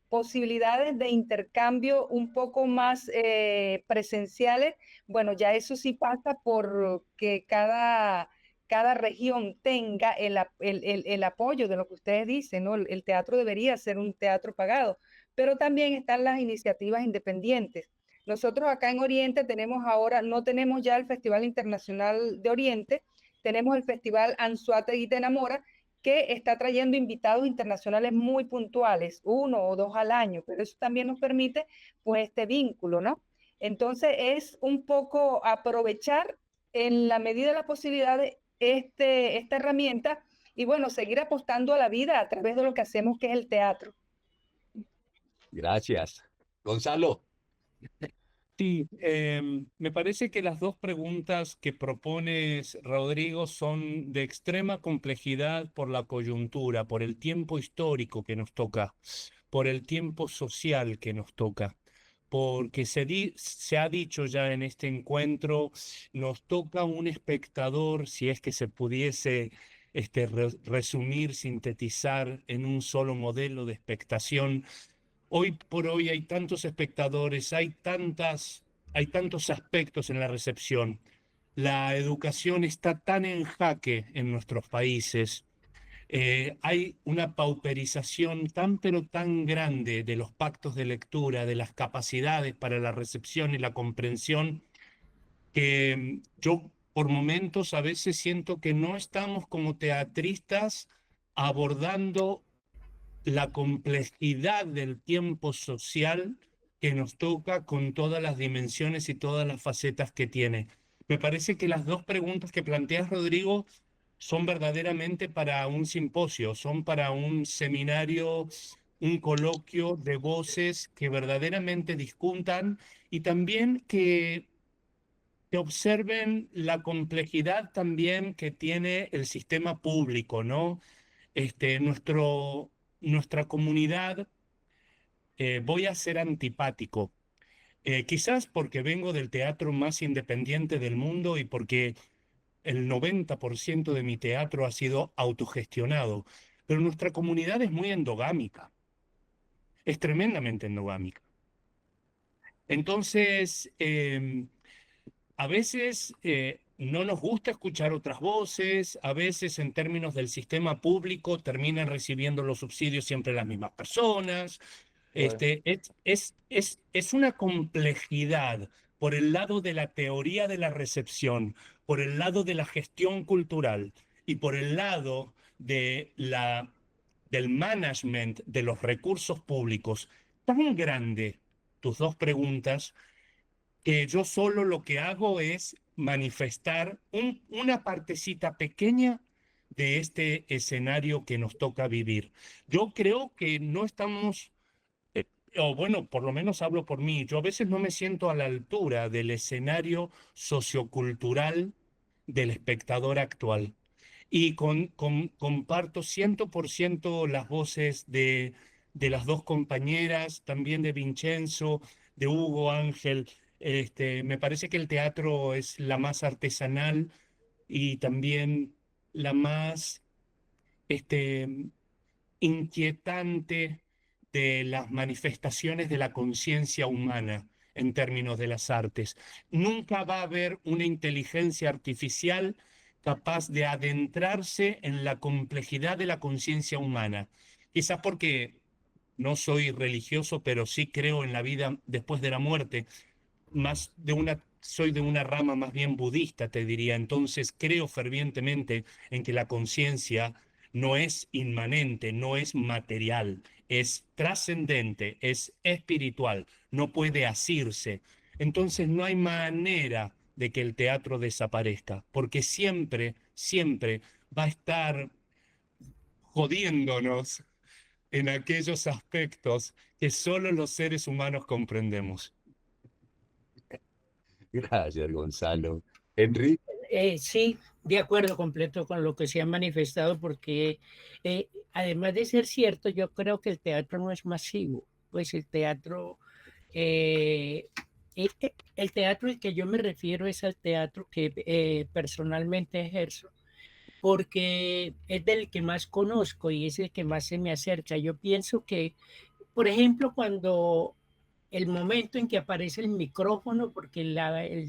posibilidades de intercambio un poco más presenciales, bueno, ya eso sí pasa por que cada región tenga el apoyo de lo que ustedes dicen, ¿no? El teatro debería ser un teatro pagado, pero también están las iniciativas independientes. Nosotros acá en Oriente tenemos ahora, no tenemos ya el Festival Internacional de Oriente, tenemos el Festival Anzoátegui Te Enamora, que está trayendo invitados internacionales muy puntuales, 1 o 2 al año, pero eso también nos permite pues este vínculo, ¿no? Entonces es un poco aprovechar en la medida de la posibilidad de esta herramienta y bueno, seguir apostando a la vida a través de lo que hacemos que es el teatro. Gracias. Gonzalo. Sí, me parece que las dos preguntas que propones, Rodrigo, son de extrema complejidad por la coyuntura, por el tiempo histórico que nos toca, por el tiempo social que nos toca, porque se ha dicho ya en este encuentro, nos toca un espectador, si es que se pudiese resumir, sintetizar en un solo modelo de expectación. Hoy por hoy hay tantos espectadores, hay tantos aspectos en la recepción. La educación está tan en jaque en nuestros países. Hay una pauperización tan pero tan grande de los pactos de lectura, de las capacidades para la recepción y la comprensión, que yo por momentos a veces siento que no estamos como teatristas abordando la complejidad del tiempo social que nos toca con todas las dimensiones y todas las facetas que tiene. Me parece que las dos preguntas que planteas, Rodrigo, son verdaderamente para un simposio, son para un seminario, un coloquio de voces que verdaderamente discutan y también que observen la complejidad también que tiene el sistema público, ¿no? Nuestra comunidad, voy a ser antipático, quizás porque vengo del teatro más independiente del mundo y porque el 90% de mi teatro ha sido autogestionado, pero nuestra comunidad es muy endogámica, es tremendamente endogámica. Entonces, a veces no nos gusta escuchar otras voces, a veces en términos del sistema público terminan recibiendo los subsidios siempre las mismas personas. Es una complejidad por el lado de la teoría de la recepción, por el lado de la gestión cultural y por el lado del management de los recursos públicos tan grande, tus dos preguntas, que yo solo lo que hago es manifestar una partecita pequeña de este escenario que nos toca vivir. Yo creo que no estamos, o bueno, por lo menos hablo por mí, yo a veces no me siento a la altura del escenario sociocultural del espectador actual. Y comparto 100% las voces de las dos compañeras, también de Vincenzo, de Hugo Ángel. Me parece que el teatro es la más artesanal y también la más inquietante de las manifestaciones de la conciencia humana en términos de las artes. Nunca va a haber una inteligencia artificial capaz de adentrarse en la complejidad de la conciencia humana. Quizás porque no soy religioso, pero sí creo en la vida después de la muerte. Soy de una rama más bien budista, te diría. Entonces creo fervientemente en que la conciencia no es inmanente, no es material, es trascendente, es espiritual, no puede asirse. Entonces no hay manera de que el teatro desaparezca, porque siempre, siempre va a estar jodiéndonos en aquellos aspectos que solo los seres humanos comprendemos. Gracias, Gonzalo. Henry. Sí, de acuerdo completo con lo que se ha manifestado, porque además de ser cierto, yo creo que el teatro no es masivo, pues el teatro al que yo me refiero es al teatro que personalmente ejerzo, porque es del que más conozco y es el que más se me acerca. Yo pienso que, por ejemplo, cuando el momento en que aparece el micrófono, porque el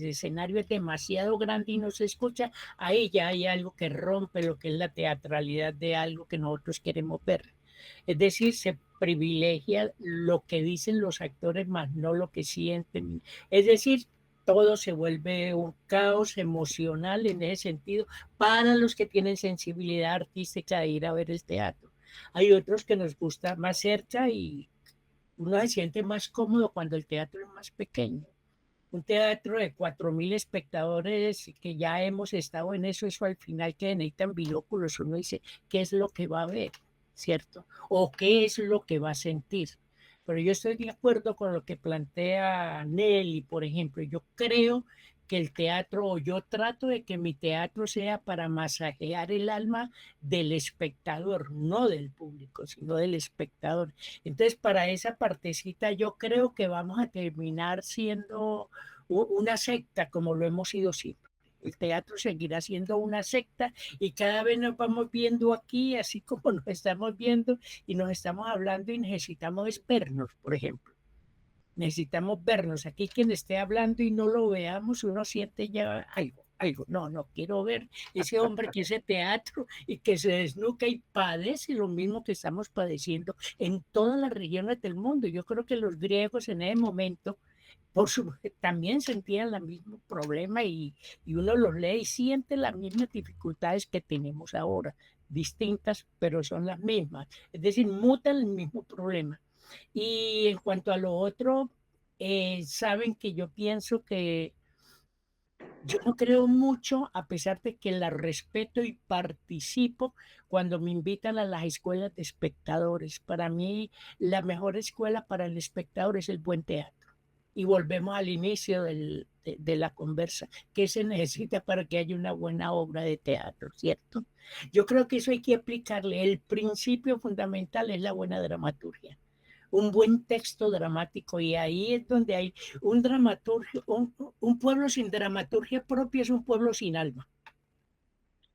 escenario es demasiado grande y no se escucha, ahí ya hay algo que rompe lo que es la teatralidad de algo que nosotros queremos ver. Es decir, se privilegia lo que dicen los actores más no lo que sienten. Es decir, todo se vuelve un caos emocional en ese sentido para los que tienen sensibilidad artística de ir a ver el teatro. Hay otros que nos gusta más cerca y uno se siente más cómodo cuando el teatro es más pequeño. Un teatro de 4.000 espectadores que ya hemos estado en eso al final que necesitan binóculos, uno dice, ¿qué es lo que va a ver? ¿Cierto? ¿O qué es lo que va a sentir? pero yo estoy de acuerdo con lo que plantea Nelly, por ejemplo. Yo creo que el teatro, o yo trato de que mi teatro sea para masajear el alma del espectador, no del público, sino del espectador. Entonces, para esa partecita, yo creo que vamos a terminar siendo una secta, como lo hemos sido siempre. El teatro seguirá siendo una secta y cada vez nos vamos viendo aquí, así como nos estamos viendo y nos estamos hablando y necesitamos vernos, por ejemplo. Necesitamos vernos. Aquí quien esté hablando y no lo veamos, uno siente ya algo. No quiero ver ese hombre que hace teatro y que se desnuca y padece lo mismo que estamos padeciendo en todas las regiones del mundo. Yo creo que los griegos en ese momento también sentían el mismo problema y uno los lee y siente las mismas dificultades que tenemos ahora, distintas, pero son las mismas. Es decir, mutan el mismo problema. Y en cuanto a lo otro, saben que yo pienso que yo no creo mucho, a pesar de que la respeto y participo cuando me invitan a las escuelas de espectadores. Para mí, la mejor escuela para el espectador es el buen teatro. Y volvemos al inicio de la conversa. ¿Qué se necesita para que haya una buena obra de teatro, cierto? Yo creo que eso hay que aplicarle. El principio fundamental es la buena dramaturgia. Un buen texto dramático, y ahí es donde hay un dramaturgio, un pueblo sin dramaturgia propia es un pueblo sin alma.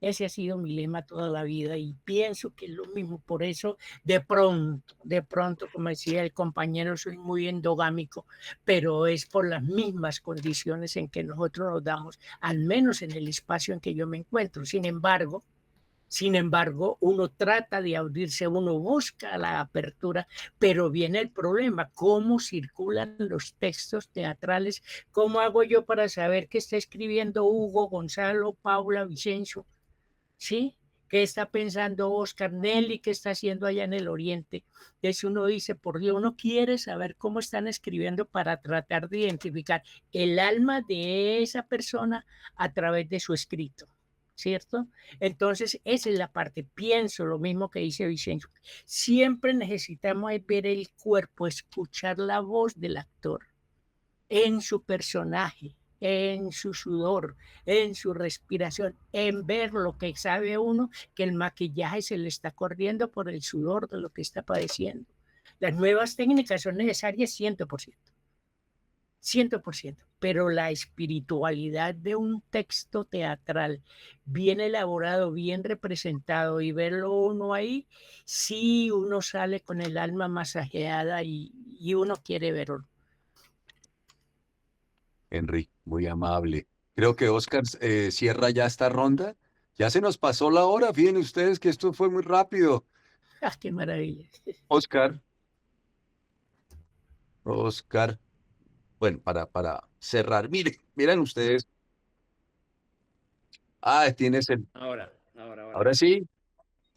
Ese ha sido mi lema toda la vida y pienso que es lo mismo. Por eso, de pronto, como decía el compañero, soy muy endogámico, pero es por las mismas condiciones en que nosotros nos damos, al menos en el espacio en que yo me encuentro. Sin embargo, uno trata de abrirse, uno busca la apertura, pero viene el problema: ¿cómo circulan los textos teatrales? ¿Cómo hago yo para saber qué está escribiendo Hugo, Gonzalo, Paula, Vicencio? ¿Sí? ¿Qué está pensando Oscar, Nelly? ¿Qué está haciendo allá en el Oriente? Entonces uno dice, por Dios, uno quiere saber cómo están escribiendo para tratar de identificar el alma de esa persona a través de su escrito, ¿cierto? Entonces, esa es la parte. Pienso lo mismo que dice Vicencio. Siempre necesitamos ver el cuerpo, escuchar la voz del actor en su personaje, en su sudor, en su respiración, en ver lo que sabe uno, que el maquillaje se le está corriendo por el sudor de lo que está padeciendo. Las nuevas técnicas son necesarias 100%. 100%, pero la espiritualidad de un texto teatral bien elaborado, bien representado, y verlo uno ahí, sí uno sale con el alma masajeada y uno quiere verlo. Henry, muy amable. Creo que Oscar cierra ya esta ronda. Ya se nos pasó la hora, fíjense ustedes que esto fue muy rápido. ¡Ah, qué maravilla! Oscar. Bueno, para cerrar, miren ustedes. Tienes el... Ahora sí,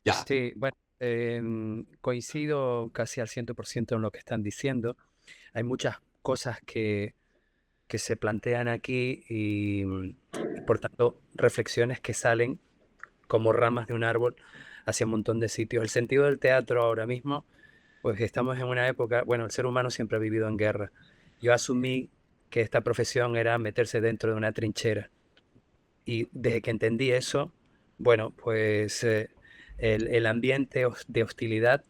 ya. Sí, bueno, coincido casi al 100% en lo que están diciendo. Hay muchas cosas que se plantean aquí y, por tanto, reflexiones que salen como ramas de un árbol hacia un montón de sitios. El sentido del teatro ahora mismo, pues estamos en una época, bueno, el ser humano siempre ha vivido en guerra. Yo asumí que esta profesión era meterse dentro de una trinchera. Y desde que entendí eso, bueno, pues el ambiente de hostilidad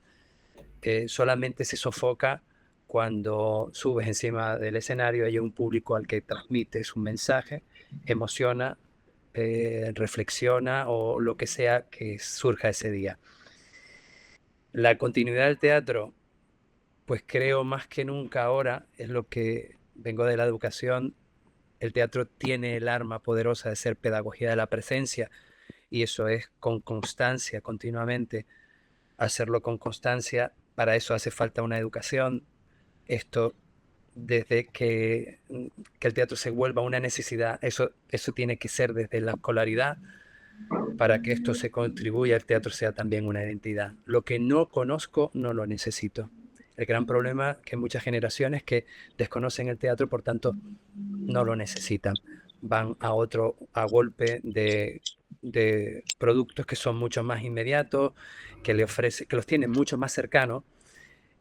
solamente se sofoca cuando subes encima del escenario y hay un público al que transmites un mensaje, emociona, reflexiona o lo que sea que surja ese día. La continuidad del teatro, pues creo más que nunca ahora, es lo que vengo de la educación. El teatro tiene el arma poderosa de ser pedagogía de la presencia, y eso es con constancia, continuamente. Hacerlo con constancia, para eso hace falta una educación. Esto, desde que el teatro se vuelva una necesidad, eso tiene que ser desde la escolaridad, para que esto se contribuya, el teatro sea también una identidad. Lo que no conozco, no lo necesito. El gran problema que muchas generaciones que desconocen el teatro, por tanto, no lo necesitan. Van a golpe de productos que son mucho más inmediatos, que los tienen mucho más cercanos,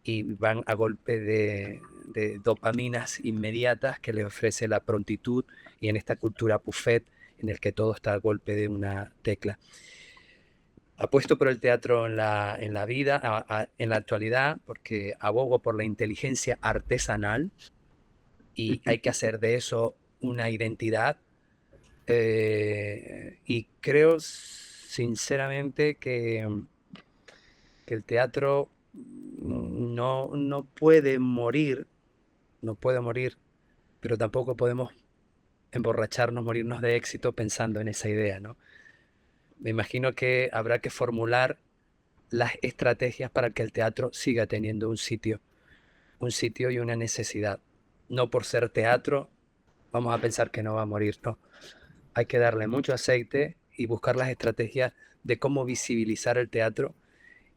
y van a golpe de dopaminas inmediatas que les ofrece la prontitud, y en esta cultura buffet en el que todo está a golpe de una tecla. Apuesto por el teatro en la vida, en la actualidad, porque abogo por la inteligencia artesanal y hay que hacer de eso una identidad. Y creo sinceramente que el teatro no puede morir, pero tampoco podemos emborracharnos, morirnos de éxito pensando en esa idea, ¿no? Me imagino que habrá que formular las estrategias para que el teatro siga teniendo un sitio y una necesidad. No por ser teatro vamos a pensar que no va a morir, no. Hay que darle mucho aceite y buscar las estrategias de cómo visibilizar el teatro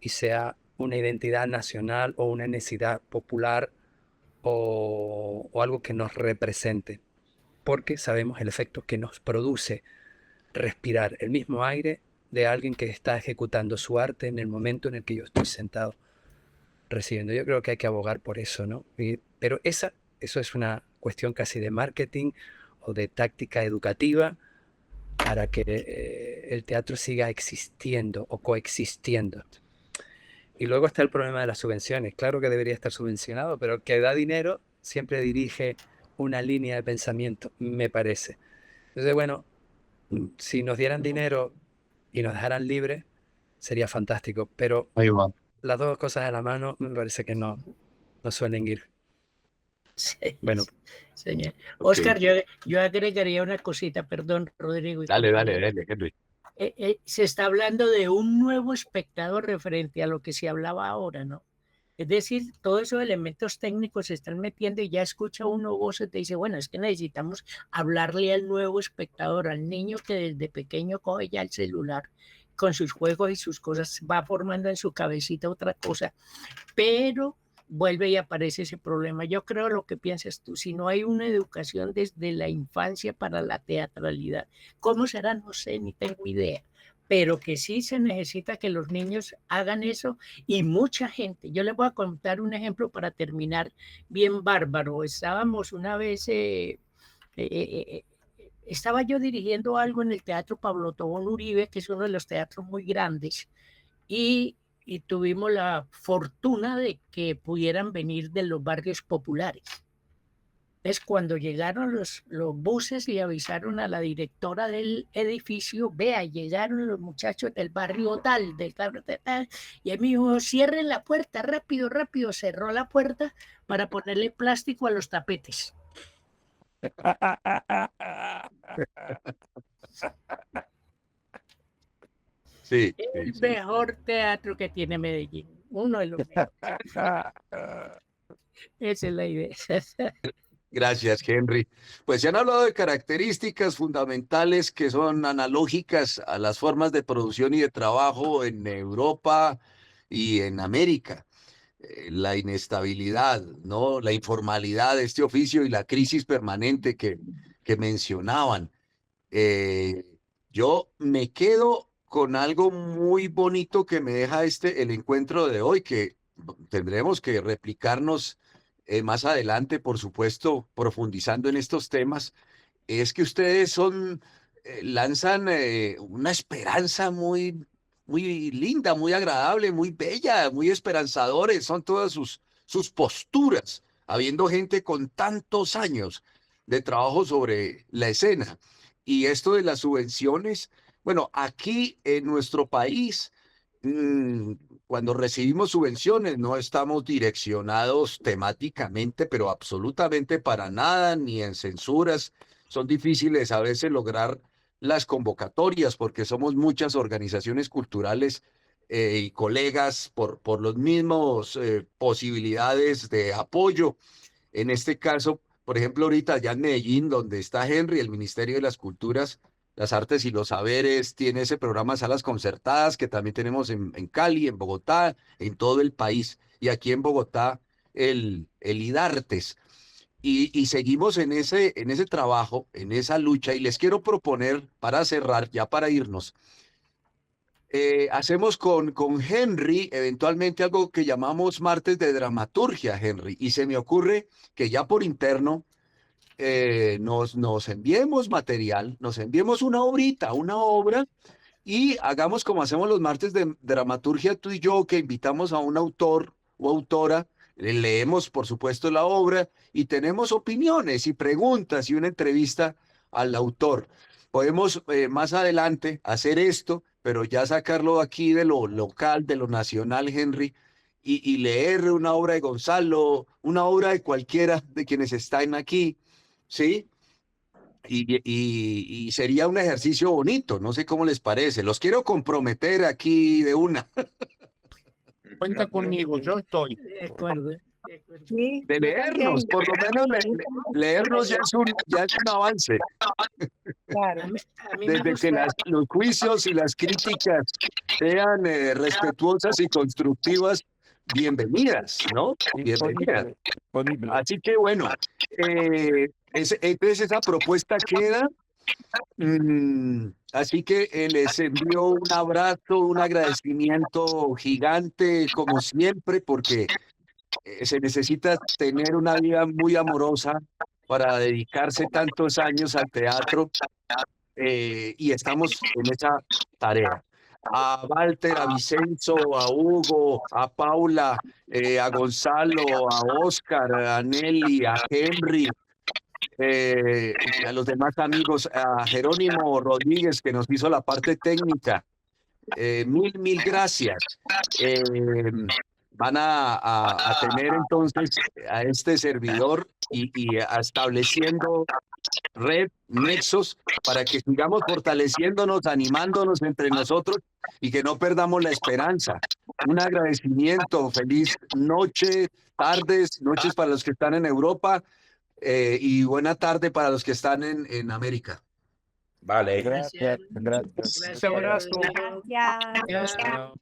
y sea una identidad nacional o una necesidad popular o algo que nos represente, porque sabemos el efecto que nos produce respirar el mismo aire de alguien que está ejecutando su arte en el momento en el que yo estoy sentado recibiendo. Yo creo que hay que abogar por eso, ¿no? Pero eso es una cuestión casi de marketing o de táctica educativa para que el teatro siga existiendo o coexistiendo. Y luego está el problema de las subvenciones. Claro que debería estar subvencionado, pero el que da dinero siempre dirige una línea de pensamiento, me parece. Entonces, bueno, si nos dieran dinero y nos dejaran libres, sería fantástico. Pero Ahí va. las dos cosas a la mano me parece que no suelen ir. Sí, Bueno, señor. Ok. Oscar, yo agregaría una cosita, perdón, Rodrigo. Dale, Henry. Se está hablando de un nuevo espectador referente a lo que se hablaba ahora, ¿no? Es decir, todos esos elementos técnicos se están metiendo y ya escucha uno voces y te dice, bueno, es que necesitamos hablarle al nuevo espectador, al niño que desde pequeño coge ya el celular con sus juegos y sus cosas, va formando en su cabecita otra cosa, pero vuelve y aparece ese problema. Yo creo lo que piensas tú, si no hay una educación desde la infancia para la teatralidad, ¿cómo será? No sé, ni tengo idea, pero que sí se necesita que los niños hagan eso y mucha gente. Yo les voy a contar un ejemplo para terminar bien bárbaro. Estábamos una vez, estaba yo dirigiendo algo en el Teatro Pablo Tobón Uribe, que es uno de los teatros muy grandes, y tuvimos la fortuna de que pudieran venir de los barrios populares. Entonces, cuando llegaron los buses y avisaron a la directora del edificio, vea, llegaron los muchachos del barrio tal, y él me dijo, cierren la puerta, rápido, rápido, cerró la puerta para ponerle plástico a los tapetes. Sí, El sí. mejor teatro que tiene Medellín, uno de los mejores. Esa es la idea. Gracias, Henry. Pues se han hablado de características fundamentales que son analógicas a las formas de producción y de trabajo en Europa y en América. La inestabilidad, ¿no? La informalidad de este oficio y la crisis permanente que mencionaban. Yo me quedo con algo muy bonito que me deja el encuentro de hoy, que tendremos que replicarnos más adelante, por supuesto, profundizando en estos temas. Es que ustedes lanzan una esperanza muy linda, muy agradable, muy bella, muy esperanzadores. Son todas sus posturas, habiendo gente con tantos años de trabajo sobre la escena. Y esto de las subvenciones, bueno, aquí en nuestro país, cuando recibimos subvenciones, no estamos direccionados temáticamente, pero absolutamente para nada, ni en censuras. Son difíciles a veces lograr las convocatorias porque somos muchas organizaciones culturales y colegas por los mismos posibilidades de apoyo. En este caso, por ejemplo, ahorita allá en Medellín, donde está Henry, el Ministerio de las Culturas, las Artes y los Saberes, tiene ese programa Salas Concertadas que también tenemos en Cali, en Bogotá, en todo el país. Y aquí en Bogotá, el IDARTES. Y seguimos en ese trabajo, en esa lucha. Y les quiero proponer, para cerrar, ya para irnos, hacemos con Henry eventualmente algo que llamamos martes de dramaturgia, Henry, y se me ocurre que ya por interno nos enviemos material, nos enviemos una obrita, una obra, y hagamos como hacemos los martes de dramaturgia tú y yo, que invitamos a un autor o autora, le leemos por supuesto la obra y tenemos opiniones y preguntas y una entrevista al autor. Podemos más adelante hacer esto, pero ya sacarlo aquí de lo local, de lo nacional, Henry, y leer una obra de Gonzalo, una obra de cualquiera de quienes están aquí, ¿sí? Y sería un ejercicio bonito, no sé cómo les parece. Los quiero comprometer aquí de una. Cuenta conmigo, yo estoy. De acuerdo. Sí, De yo leernos, también. por lo menos leernos ya es un avance. Claro. A mí me Desde que gusta. los juicios y las críticas sean respetuosas y constructivas, bienvenidas, ¿no? Bienvenidas. Disponible. Así que bueno, entonces esa propuesta queda. Así que les envío un abrazo, un agradecimiento gigante, como siempre, porque se necesita tener una vida muy amorosa para dedicarse tantos años al teatro, y estamos en esa tarea. A Walter, a Vicenzo, a Hugo, a Paula, a Gonzalo, a Oscar, a Nelly, a Henry, a los demás amigos, a Jerónimo Rodríguez, que nos hizo la parte técnica. Mil gracias. Van a tener entonces a este servidor y estableciendo red, nexos, para que sigamos fortaleciéndonos, animándonos entre nosotros y que no perdamos la esperanza. Un agradecimiento, feliz noche, noches para los que están en Europa, y buena tarde para los que están en América. Vale. Gracias. Gracias. Un abrazo. Gracias. Gracias. Bueno.